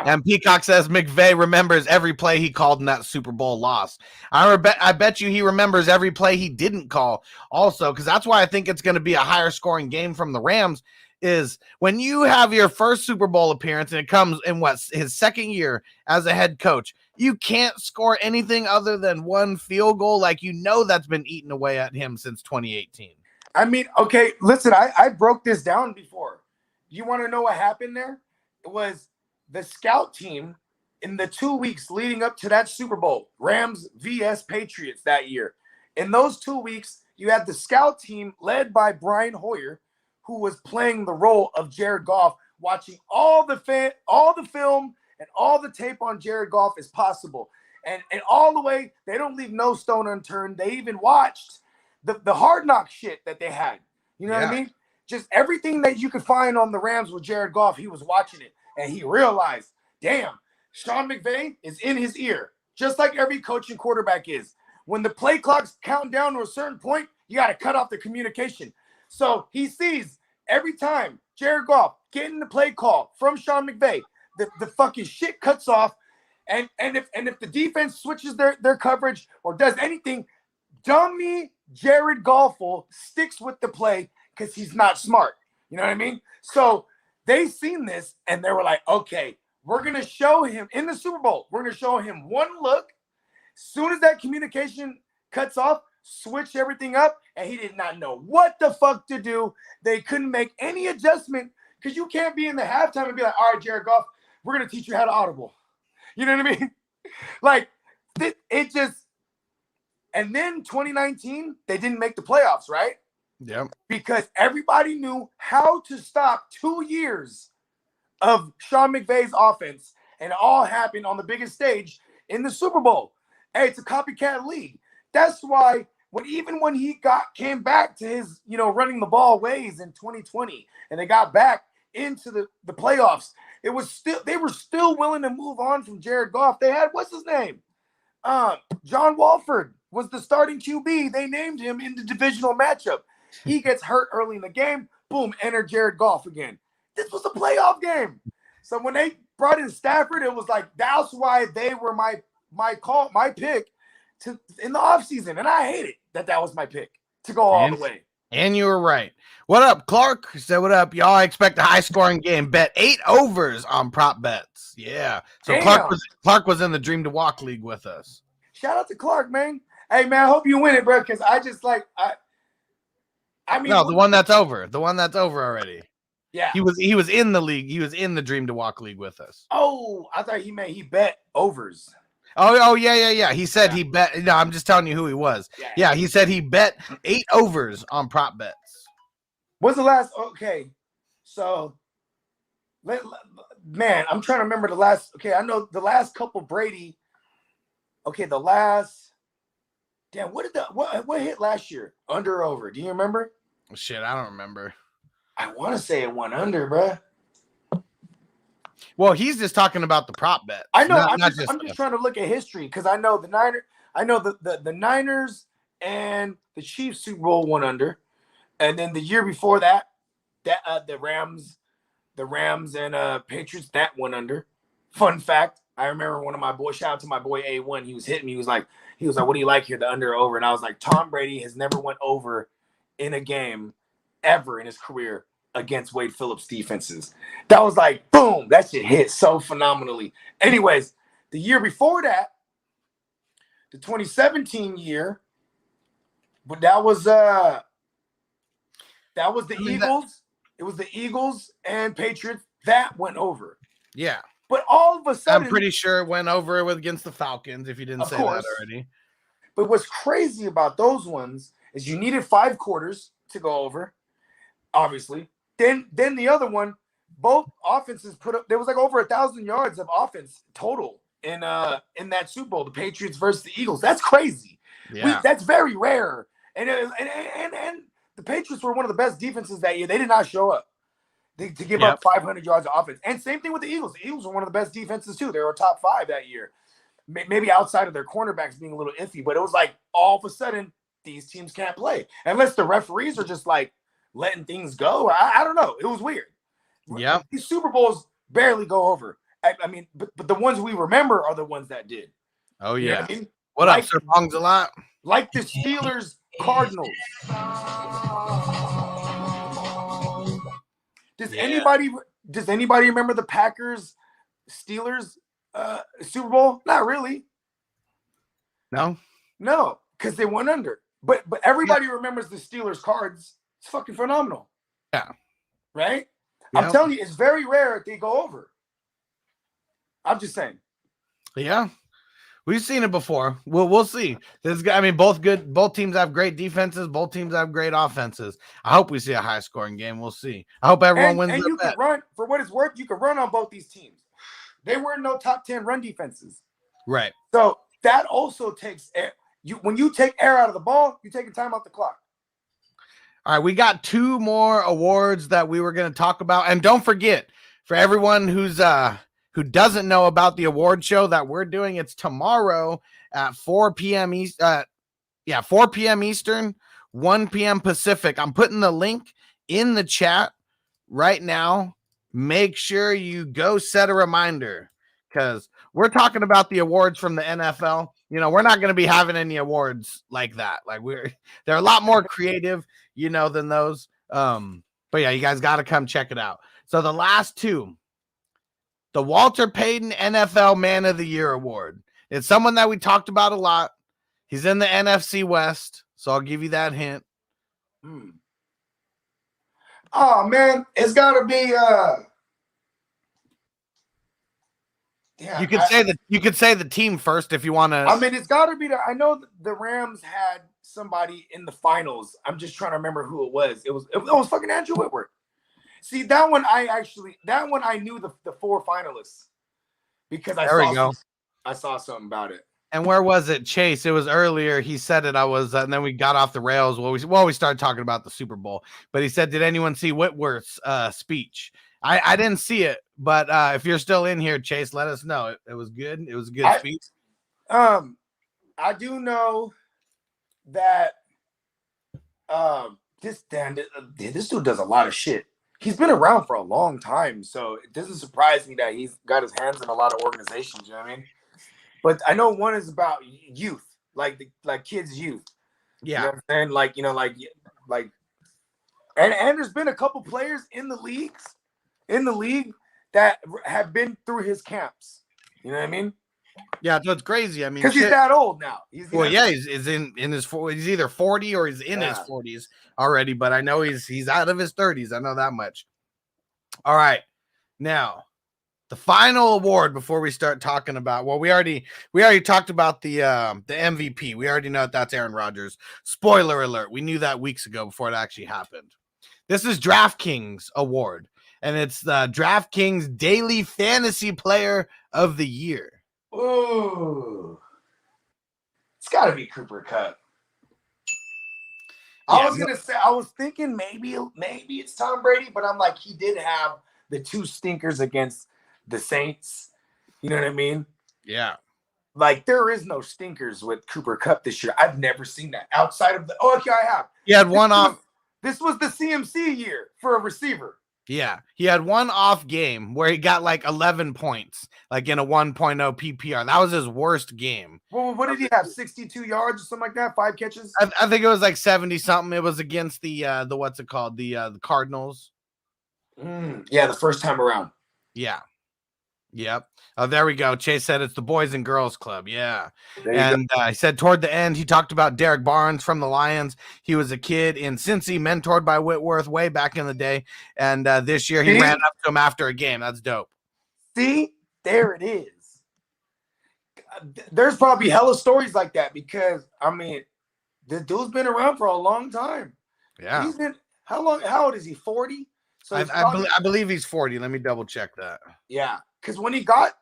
And Peacock says McVay remembers every play he called in that Super Bowl loss. I bet you he remembers every play he didn't call also, because that's why I think it's going to be a higher scoring game from the Rams. Is when you have your first Super Bowl appearance and it comes in his second year as a head coach, you can't score anything other than one field goal. Like, you know, that's been eaten away at him since 2018. I mean, okay, listen, I broke this down before. You want to know what happened there? It was the scout team in the 2 weeks leading up to that Super Bowl, Rams vs Patriots that year. In those 2 weeks, you had the scout team led by Brian Hoyer, who was playing the role of Jared Goff, watching all the film and all the tape on Jared Goff as possible. And all the way, they don't leave no stone unturned. They even watched the hard knock shit that they had. You know what I mean? Just everything that you could find on the Rams with Jared Goff, he was watching it. And he realized, damn, Sean McVay is in his ear, just like every coach and quarterback is. When the play clocks count down to a certain point, you got to cut off the communication. So he sees every time Jared Goff getting the play call from Sean McVay, the fucking shit cuts off. And if the defense switches their coverage or does anything, dummy Jared Goff sticks with the play because he's not smart. You know what I mean? So they seen this and they were like, okay, we're going to show him in the Super Bowl. We're going to show him one look. As soon as that communication cuts off, switch everything up, and he did not know what the fuck to do. They couldn't make any adjustment because you can't be in the halftime and be like, all right, Jared Goff, we're going to teach you how to audible. You know what I mean? Like, it just – and then 2019, they didn't make the playoffs, right? Yeah. Because everybody knew how to stop 2 years of Sean McVay's offense, and it all happened on the biggest stage in the Super Bowl. Hey, it's a copycat league. That's why when he came back to his, running the ball ways in 2020, and they got back into the playoffs, they were still willing to move on from Jared Goff. They had, what's his name? John Walford was the starting QB. They named him in the divisional matchup. He gets hurt early in the game. Boom, enter Jared Goff again. This was a playoff game. So when they brought in Stafford, it was like, that's why they were my pick in the offseason. And I hated that was my pick to go all the way. And you were right. What up, Clark? Say what up. Y'all expect a high-scoring game. Bet 8 overs on prop bets. Yeah. So Clark was in the Dream to Walk League with us. Shout out to Clark, man. Hey, man, I hope you win it, bro, because I just I mean, no, the one that's over. The one that's over already. Yeah. He was in the league. He was in the Dream to Walk League with us. Oh, I thought he bet overs. Oh, yeah. He said he bet. No, I'm just telling you who he was. Yeah, he said he bet 8 overs on prop bets. What's the last? Okay, so, man, I'm trying to remember the last. Okay, I know the last couple Brady. Okay, the last. Damn, what hit last year? Under or over? Do you remember? Shit, I don't remember. I want to say it went under, bro. Well, he's just talking about the prop bet. I know. I'm just trying to look at history because I know the Niners and the Chiefs Super Bowl went under, and then the year before that the Rams and Patriots that went under. Fun fact: I remember one of my boys. Shout out to my boy A1. He was hitting me. He was like, "What do you like here? The under or over?" And I was like, "Tom Brady has never went over in a game ever in his career against Wade Phillips defenses." That was like, boom, that shit hit so phenomenally. Anyways, the year before that, the 2017 year, but that was the Eagles. It was the Eagles and Patriots that went over. Yeah. But all of a sudden, I'm pretty sure it went over against the Falcons, if you didn't say that already. But what's crazy about those ones is you needed 5 quarters to go over. obviously. Then the other one, both offenses put up. There was like over 1,000 yards of offense total in that Super Bowl. The Patriots versus the Eagles. That's crazy. Yeah. That's very rare. And the Patriots were one of the best defenses that year. They did not show up to give up 500 yards of offense. And same thing with the Eagles. The Eagles were one of the best defenses too. They were top 5 that year. Maybe outside of their cornerbacks being a little iffy, but it was like all of a sudden these teams can't play unless the referees are just like letting things go. I don't know. It was weird. Yeah. These Super Bowls barely go over. I mean, but the ones we remember are the ones that did. Oh, You know yeah. what I mean? What up, Sir Bongs a lot? Like the Steelers Cardinals. Does anybody remember the Packers Steelers Super Bowl? Not really. No, because they went under. But everybody remembers the Steelers Cards. It's fucking phenomenal. Yeah. Right? Yeah. I'm telling you, it's very rare they go over. I'm just saying. Yeah. We've seen it before. We'll see. Both teams have great defenses. Both teams have great offenses. I hope we see a high scoring game. We'll see. I hope everyone wins. And you can run, for what it's worth, you can run on both these teams. They were no top 10 run defenses. Right. So that also takes air. When you take air out of the ball, you're taking time off the clock. All right, we got 2 more awards that we were going to talk about. And don't forget, for everyone who doesn't know about the award show that we're doing, it's tomorrow at 4 p.m. 4 p.m. Eastern, 1 p.m. Pacific. I'm putting the link in the chat right now. Make sure you go set a reminder because we're talking about the awards from the NFL. You know, we're not going to be having any awards like that. Like they're a lot more creative, than those. But yeah, you guys got to come check it out. So the last 2, the Walter Payton NFL Man of the Year Award. It's someone that we talked about a lot. He's in the NFC West, so I'll give you that hint. Oh man, it's got to be You could say the team first if you want to. I mean, it's got to be I know the Rams had somebody in the finals. I'm just trying to remember who it was. It was fucking Andrew Whitworth. See, that one I knew the 4 finalists because I saw something about it. And where was it, Chase? It was earlier. He said it. And then we got off the rails. We started talking about the Super Bowl. But he said, "Did anyone see Whitworth's speech?" I didn't see it, but if you're still in here, Chase, let us know. It was good. It was a good speech. I do know that this dude does a lot of shit. He's been around for a long time, so it doesn't surprise me that he's got his hands in a lot of organizations. You know what I mean? But I know one is about youth, like kids' youth. Yeah, you know what I'm saying? Like, and there's been a couple players in the league that have been through his camps. You know what I mean? Yeah, so it's crazy. I mean, because he's that old now. He's in his he's either 40 or he's in his 40s already. But I know he's out of his 30s. I know that much. All right, now the final award before we start talking about. Well, we already talked about the MVP. We already know that's Aaron Rodgers. Spoiler alert: we knew that weeks ago before it actually happened. This is Draftkings Award, and it's the Draftkings Daily Fantasy Player of the Year. Ooh, it's got to be Cooper Kupp. Yeah, I was thinking maybe it's Tom Brady, but I'm like, he did have the 2 stinkers against the Saints. You know what I mean? Yeah. Like, there is no stinkers with Cooper Kupp this year. I've never seen that outside of okay, I have. He had one off. This was the CMC year for a receiver. Yeah, he had one off game where he got like 11 points, like in a 1.0 PPR. That was his worst game. Well, what did he have? 62 yards or something like that? 5 catches? I think it was like 70 something. It was against the what's it called? The Cardinals. Yeah, the first time around. Yeah. Yep. Oh, there we go. Chase said it's the Boys and Girls Club. Yeah. And he said toward the end, he talked about Derek Barnes from the Lions. He was a kid in Cincy, mentored by Whitworth way back in the day. And this year he ran up to him after a game. That's dope. See, there it is. There's probably hella stories like that because, I mean, the dude's been around for a long time. Yeah. How old is he? 40? So I believe he's 40. Let me double check that. Yeah, because when he got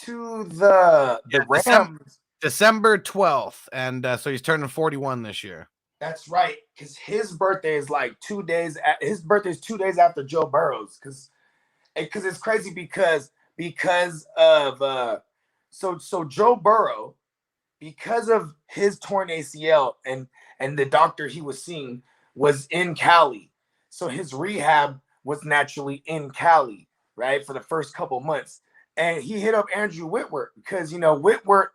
to the Rams, December 12th, and so he's turning 41 this year. That's right, because his birthday is like 2 days. His birthday is 2 days after Joe Burrow's, because it's crazy because of so Joe Burrow, because of his torn ACL and the doctor he was seeing was in Cali. So his rehab was naturally in Cali, right, for the first couple months. And he hit up Andrew Whitworth because, Whitworth,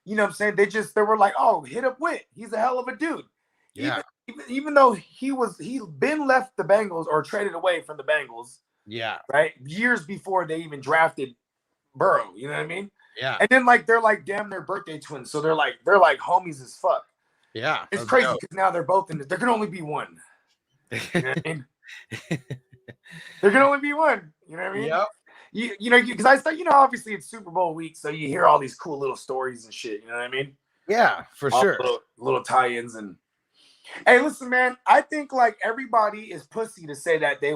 what I'm saying? They were like, oh, hit up Whit. He's a hell of a dude. Yeah. Even though he'd been left the Bengals or traded away from the Bengals. Yeah. Right. Years before they even drafted Burrow. You know what I mean? Yeah. And then they're like damn near birthday twins. So they're like homies as fuck. Yeah. It's crazy because now they're both there can only be one. You know what I mean? There can only be one. You know what I mean? Yep. Because I thought, obviously it's Super Bowl week, so you hear all these cool little stories and shit. You know what I mean? Yeah, for sure. Little tie-ins and. Hey, listen, man. I think like everybody is pussy to say that they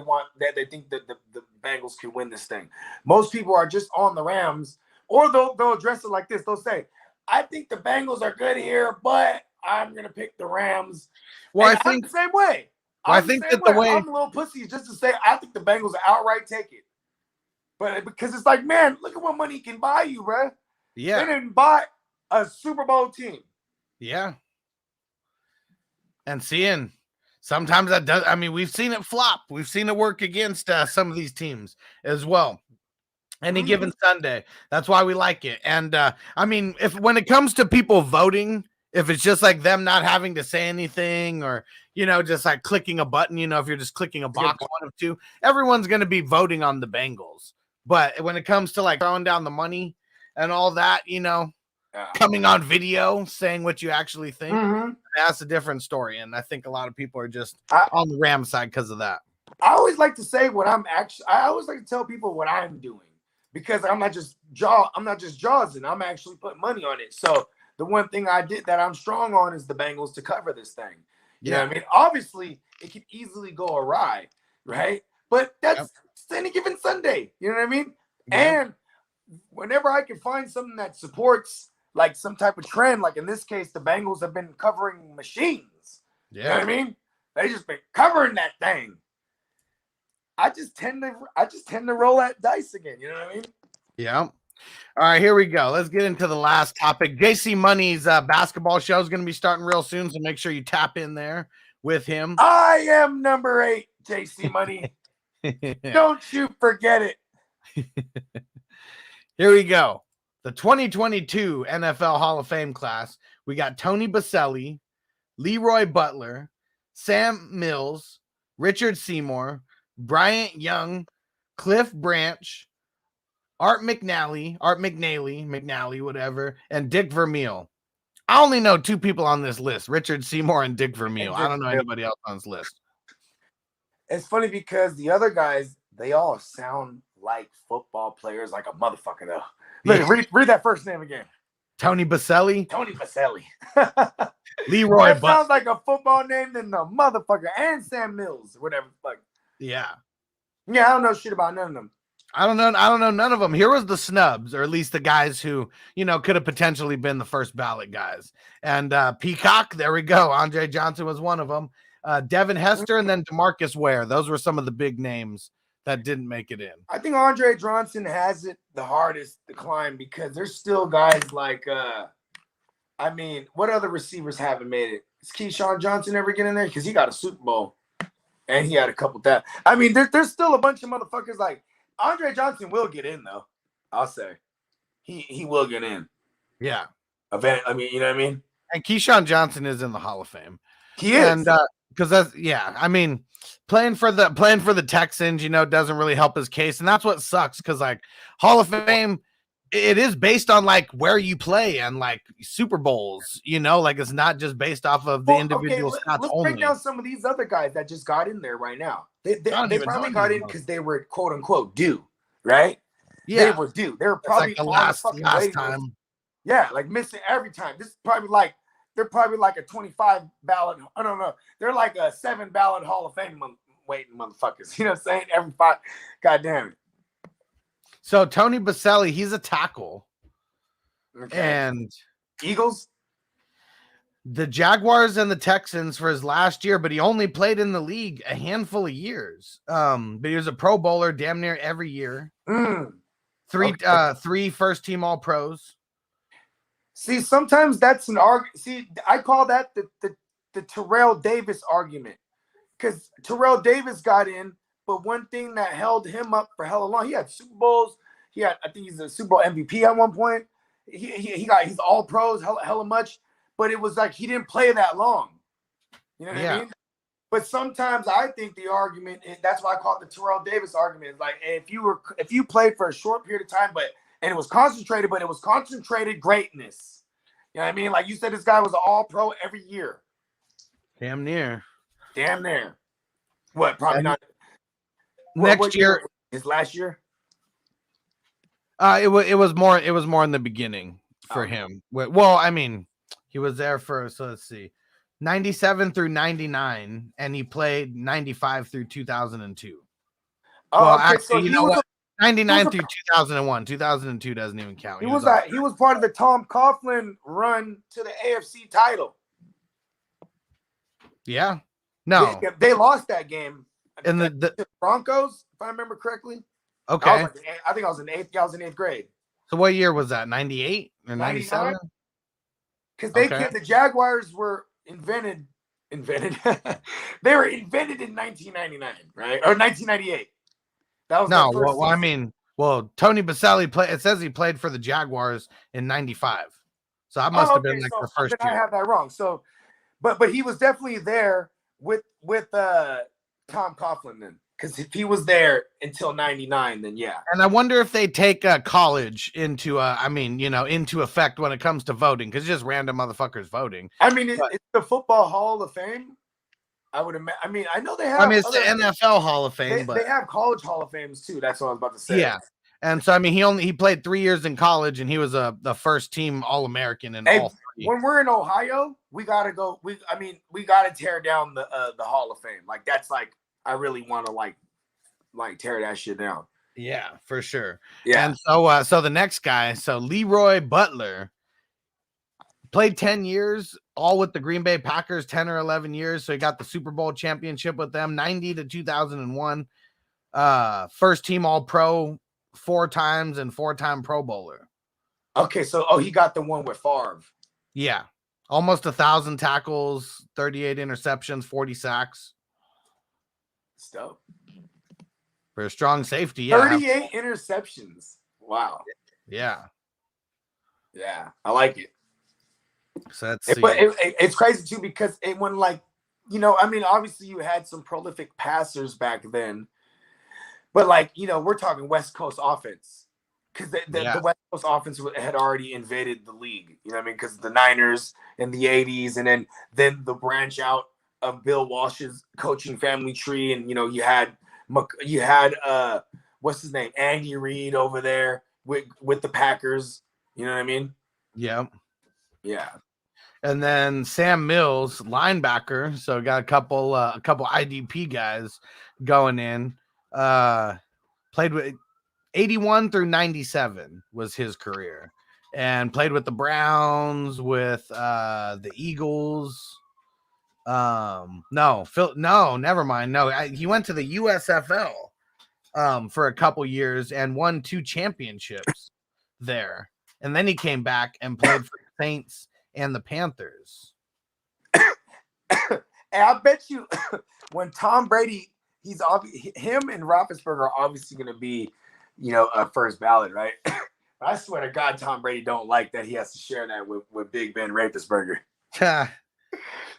think that the Bengals can win this thing. Most people are just on the Rams, or they'll address it like this. They'll say, "I think the Bengals are good here, but I'm gonna pick the Rams." Well, and I think the same way. I think that the way I'm a little pussy just to say I think the Bengals outright take it, but because it's like, man, look at what money can buy you, bro. Yeah, they didn't buy a Super Bowl team. Yeah. And seeing sometimes that does, I mean, we've seen it flop. We've seen it work against some of these teams as well. Any given Sunday. That's why we like it. And I mean, when it comes to people voting, if it's just like them not having to say anything or, just like clicking a button, if you're just clicking a box, one of two, everyone's going to be voting on the Bengals. But when it comes to like throwing down the money and all that, coming on video, saying what you actually think, that's a different story. And I think a lot of people are just on the Rams side because of that. I always like to say I always like to tell people what I'm doing because I'm not just jawsing. I'm actually putting money on it. So the one thing I did that I'm strong on is the Bengals to cover this thing. You know what I mean? Obviously, it could easily go awry, right? But that's any given Sunday. You know what I mean? Yeah. And whenever I can find something that supports like some type of trend, like in this case, the Bengals have been covering machines. Yeah. You know what I mean? They just been covering that thing. I just tend to roll that dice again. You know what I mean? Yeah. All right, here we go. Let's get into the last topic. JC Money's basketball show is going to be starting real soon, so make sure you tap in there with him. I am number 8, JC Money. Don't you forget it. Here we go. The 2022 NFL Hall of Fame class. We got Tony Baselli, Leroy Butler, Sam Mills, Richard Seymour, Bryant Young, Cliff Branch, Art McNally, whatever, and Dick Vermeil. I only know 2 people on this list, Richard Seymour and Dick Vermeil. I don't know anybody else on this list. It's funny because the other guys, they all sound like football players like a motherfucker, though. Look, read that first name again. Tony Baselli. Tony Baselli. Leroy Butler. Sounds like a football name than the motherfucker. And Sam Mills, or whatever. Yeah. Yeah, I don't know shit about none of them. I don't know none of them. Here was the snubs, or at least the guys who, could have potentially been the first ballot guys. And Peacock, there we go. Andre Johnson was one of them. Devin Hester and then DeMarcus Ware. Those were some of the big names that didn't make it in. I think Andre Johnson has it the hardest to climb because there's still guys like, what other receivers haven't made it? Is Keyshawn Johnson ever get in there? Because he got a Super Bowl and he had a couple that. There's still a bunch of motherfuckers like Andre Johnson will get in though. I'll say he will get in. Yeah. You know what I mean? And Keyshawn Johnson is in the Hall of Fame. He is. And because that's playing for the Texans, doesn't really help his case. And that's what sucks because like Hall of Fame, it is based on like where you play and like Super Bowls, like it's not just based off of the individual stats let's only. Break down some of these other guys that just got in there right now. They probably got in because they were quote unquote due, right? Yeah, they were due. They were probably like the last time. Yeah, like missing every time. This is probably like they're probably like a 25 ballot. I don't know. They're like a 7 ballot Hall of Fame waiting motherfuckers. You know what I'm saying? Every 5. God damn it. So Tony Baselli, he's a tackle. Okay. And Eagles? the Jaguars and the Texans for his last year, but he only played in the league a handful of years. But he was a Pro Bowler damn near every year. Three first team All Pros. See, sometimes that's an argument. See, I call that the Terrell Davis argument, because Terrell Davis got in, but one thing that held him up for hella long, he had Super Bowls. I think he's a Super Bowl MVP at one point. He's All Pros hella much. But it was like he didn't play that long. You know what I mean? But sometimes I think the argument, that's why I call it the Terrell Davis argument. It's like if you played for a short period of time, and it was concentrated, but it was concentrated greatness. You know what I mean? Like you said, this guy was an All-Pro every year. Damn near. What? Probably not. Next year, his last year. It was more in the beginning for him. Well, I mean. He was there for, so let's see, 97 through 99, and he played 95 through 2002. Oh, well, okay, actually, so you know what? 99 through 2001. 2002 doesn't even count. He was part of the Tom Coughlin run to the AFC title. Yeah. No. They lost that game. And the Broncos, if I remember correctly. Okay. I think I was in eighth grade. So what year was that? 98 or 97? Because the Jaguars were invented. They were invented in 1999, right? Or 1998. That was Tony Baselli played. It says he played for the Jaguars in 95. So that must have been like the first year. I have that wrong. So, but he was definitely there with Tom Coughlin then. Because if he was there until 99, then yeah. And I wonder if they take college into effect when it comes to voting, because it's just random motherfuckers voting. I mean, it's the Football Hall of Fame. I would imagine. I mean, I know they have. I mean, it's the NFL Hall of Fame, but they have college Hall of Fames too. That's what I was about to say. Yeah. And so I mean, he played 3 years in college, and he was the first team All-American in all 3. When we're in Ohio, we gotta go. We gotta tear down the Hall of Fame. Like that's like. I really want to like tear that shit down. Yeah, for sure. Yeah. And so the next guy, Leroy Butler played 10 years, all with the Green Bay Packers, 10 or 11 years. So he got the Super Bowl championship with them, 90 to 2001. First team All-Pro 4 times and 4-time Pro Bowler. Okay, so he got the one with Favre. Yeah. Almost 1,000 tackles, 38 interceptions, 40 sacks. Dope. For a strong safety, yeah. 38 interceptions. Wow. Yeah. Yeah, I like it. So that's it's crazy too because obviously you had some prolific passers back then, but we're talking West Coast offense because the West Coast offense had already invaded the league. You know what I mean? Because the Niners in the 80s, and then the branch out of Bill Walsh's coaching family tree, and you had what's his name, Andy Reid over there with the Packers. You know what I mean? Yeah. And then Sam Mills, linebacker. So got a couple IDP guys going in. Played with 81 through 97 was his career, and played with the Browns, with the Eagles. Never mind. No, he went to the USFL for a couple years and won 2 championships there. And then he came back and played for the Saints and the Panthers. And I bet you when Tom Brady, him and Roethlisberger are obviously going to be, a first ballot, right? I swear to God, Tom Brady don't like that he has to share that with Big Ben Roethlisberger.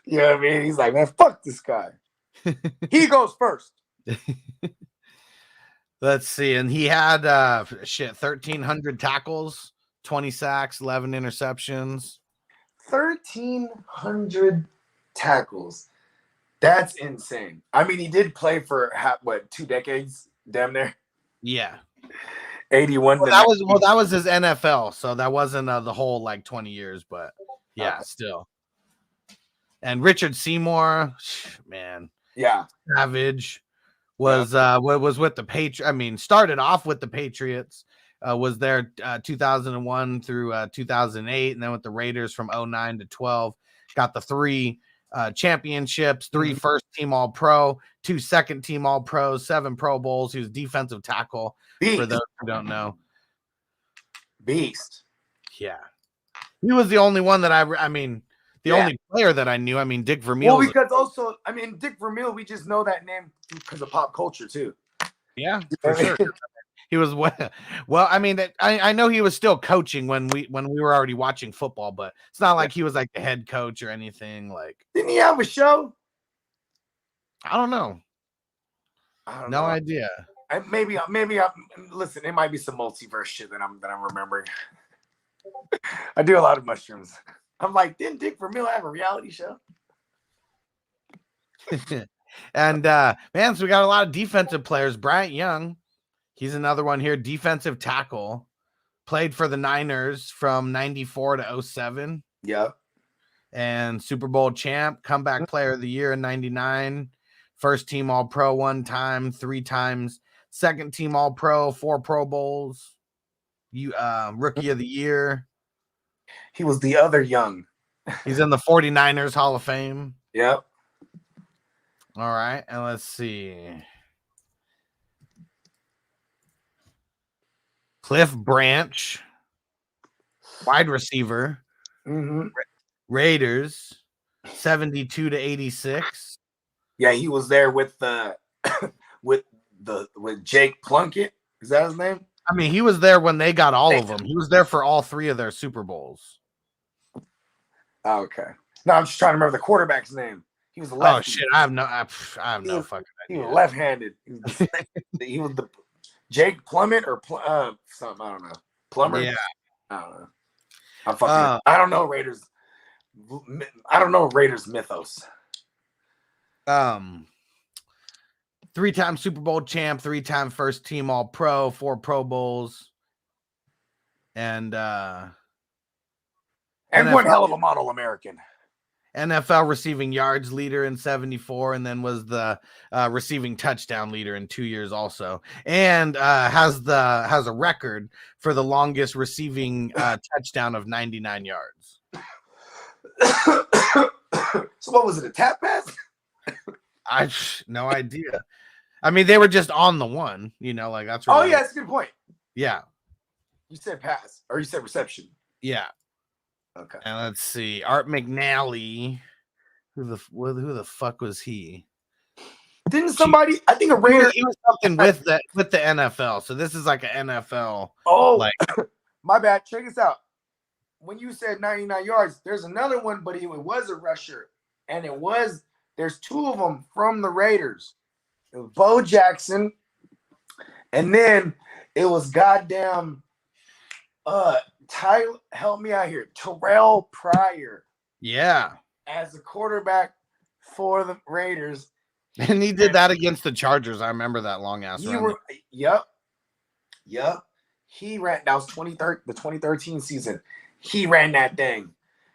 You know what I mean? He's like, man, fuck this guy. He goes first. Let's see. And he had 1,300 tackles, 20 sacks, 11 interceptions. 1,300 tackles. That's insane. I mean, he did play for 2 decades, damn near. Yeah. 81. That was his NFL, so that wasn't the whole 20 years, but yeah, still. And Richard Seymour, man, Yeah. savage, was with the Patriots. I mean, started off with the Patriots, was there 2001 through 2008, and then with the Raiders from 09 to 12. Got the 3 championships, 3 first team All Pro, 2 second team All Pros, 7 Pro Bowls. He was defensive tackle. For those who don't know, beast. Yeah, he was the only one that the only player that I knew. I mean, Dick Vermeil. Well, because also, I mean, Dick Vermeil, we just know that name because of pop culture too. Yeah, for sure. He was well. I mean, I know he was still coaching when we were already watching football, but it's not like he was like the head coach or anything. Like, didn't he have a show? I don't know. No idea. Maybe. Listen, it might be some multiverse shit that I'm remembering. I do a lot of mushrooms. I'm like, didn't Dick Vermeil have a reality show? And man, so we got a lot of defensive players. Bryant Young, he's another one here, defensive tackle, played for the Niners from 94 to 07. Yep. And Super Bowl champ, comeback player of the year in 99, first team All Pro 1 time, 3 times, second team All Pro, 4 Pro Bowls, rookie of the year. He was the other Young. He's in the 49ers Hall of Fame. Yep. All right, and let's see. Cliff Branch, wide receiver. Raiders, 72 to 86. Yeah, he was there with with Jake Plunkett. Is that his name? I mean, he was there when they got all of them. He was there for all 3 of their Super Bowls. Oh, okay. No, I'm just trying to remember the quarterback's name. He was a lefty. Oh shit, I have no fucking idea. He was left-handed. He was the Jake Plummet or something. I don't know. Plumber. Yeah, I don't know. I don't know Raiders. I don't know Raiders mythos. 3-time Super Bowl champ, 3-time first team All Pro, 4 Pro Bowls, and one NFL, hell of a model American. NFL receiving yards leader in 74, and then was the receiving touchdown leader in 2 years also, and has a record for the longest receiving touchdown of 99 yards. So what was it, a tap pass? I no idea. I mean, they were just on the one, like that's really. Oh yeah, that's a good point. Yeah. You said pass or you said reception. Yeah. Okay. And let's see, Art McNally. Who the fuck was he? Didn't somebody? I think a Raider. He was something with the NFL. So this is like an NFL. Oh, like my bad. Check this out. When you said 99 yards, there's another one, but it was a rusher, and there's 2 of them from the Raiders. It was Bo Jackson, and then it was goddamn Tyler, help me out here, Terrell Pryor. Yeah. As the quarterback for the Raiders. And he did that against the Chargers. I remember that long ass run. Yep. He ran, that was the 2013 season. He ran that thing.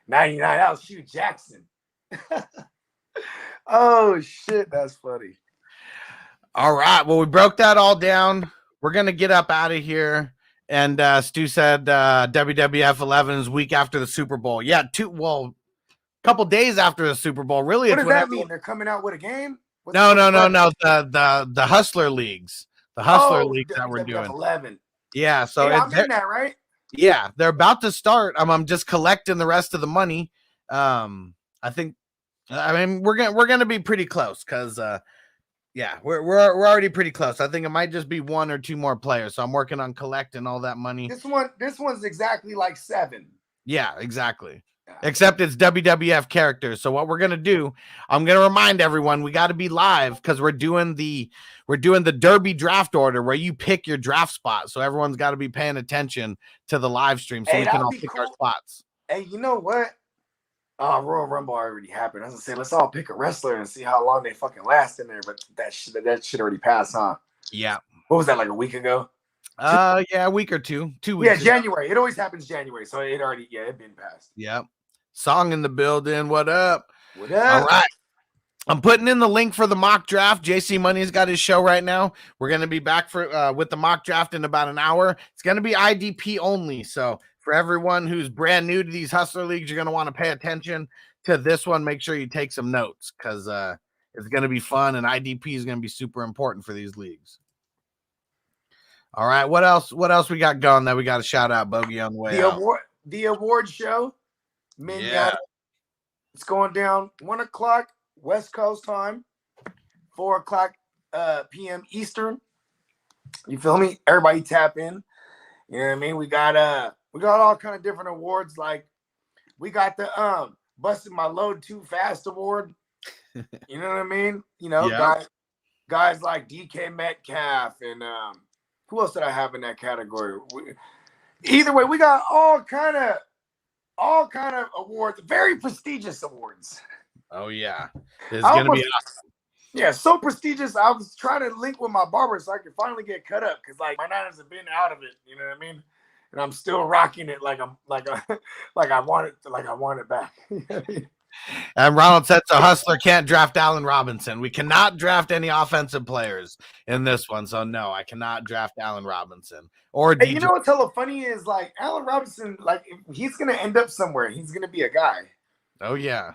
99, that was Hugh Jackson. Oh shit, that's funny. All right. Well, we broke that all down. We're gonna get up out of here. And Stu said WWF 11 is week after the Super Bowl. Yeah, a couple days after the Super Bowl. Really, what does that mean? They're coming out with a game? No. The Hustler Leagues. The Hustler Leagues that we're doing. 11. Yeah, so I'm getting that right. Yeah, they're about to start. I'm just collecting the rest of the money. I mean, we're gonna be pretty close because yeah, we're already pretty close. I think it might just be 1 or 2 more players. So I'm working on collecting all that money. This one's exactly like 7. Yeah, exactly. Except it's WWF characters. So what we're gonna do, I'm gonna remind everyone we got to be live because we're doing the Derby draft order where you pick your draft spot. So everyone's got to be paying attention to the live stream so we can all pick our spots. Hey, you know what? Royal Rumble already happened. I was gonna say let's all pick a wrestler and see how long they fucking last in there. But that shit already passed, huh? Yeah. What was that, like a week ago? Yeah, a week or 2 weeks. Yeah, January. It always happens January, so it been passed. Yep. Song in the building. What up? What up? All right. I'm putting in the link for the mock draft. JC Money's got his show right now. We're going to be back for with the mock draft in about an hour. It's going to be IDP only. So for everyone who's brand new to these hustler leagues, you're going to want to pay attention to this one. Make sure you take some notes because it's going to be fun, and IDP is going to be super important for these leagues. All right. What else we got going that we got to shout out, Bogey, on the way out? The award show. Yeah. It's going down 1 o'clock West Coast time, 4 o'clock p.m. Eastern. You feel me? Everybody tap in. You know what I mean? We got all kind of different awards. Like we got the busted my load too fast award. You know what I mean? You know, guys like DK Metcalf and who else did I have in that category? Either way, we got all kind of awards, very prestigious awards. Oh yeah, it's gonna be awesome. Yeah, so prestigious. I was trying to link with my barber so I could finally get cut up because like my Niners have been out of it. You know what I mean? And I'm still rocking it like I want it back. And Ronald said, "So hustler can't draft Allen Robinson. We cannot draft any offensive players in this one. So no, I cannot draft Allen Robinson or Hey, you know what's hella funny is like Allen Robinson, like if he's gonna end up somewhere. He's gonna be a guy. Oh yeah.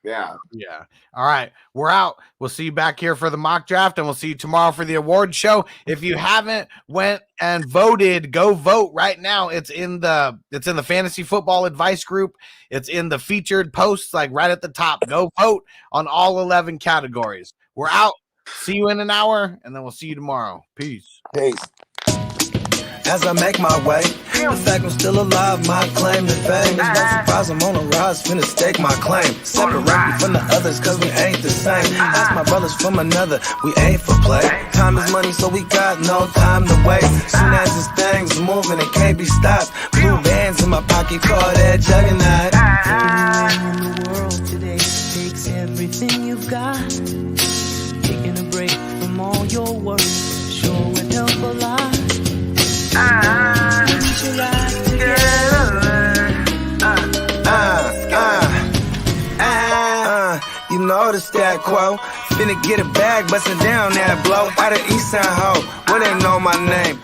Yeah. Yeah. All right. We're out. We'll see you back here for the mock draft, and we'll see you tomorrow for the award show. If you haven't went and voted, go vote right now. It's in the fantasy football advice group. It's in the featured posts, like right at the top. Go vote on all 11 categories. We're out. See you in an hour, and then we'll see you tomorrow. Peace. As I make my way, the fact I'm still alive, my claim to fame. It's no surprise I'm on a rise, finna stake my claim. Separate me from the others, cause we ain't the same. Ask my brothers from another, we ain't for play. Time is money, so we got no time to waste. Soon as this thing's moving, it can't be stopped. Blue bands in my pocket, call that juggernaut. Everyone in the world today takes everything you've got. Taking a break from all your work sure would help a lot. You know the stat quo. Finna get a bag, bustin' down that blow. Out of Eastside Ho, where they know my name.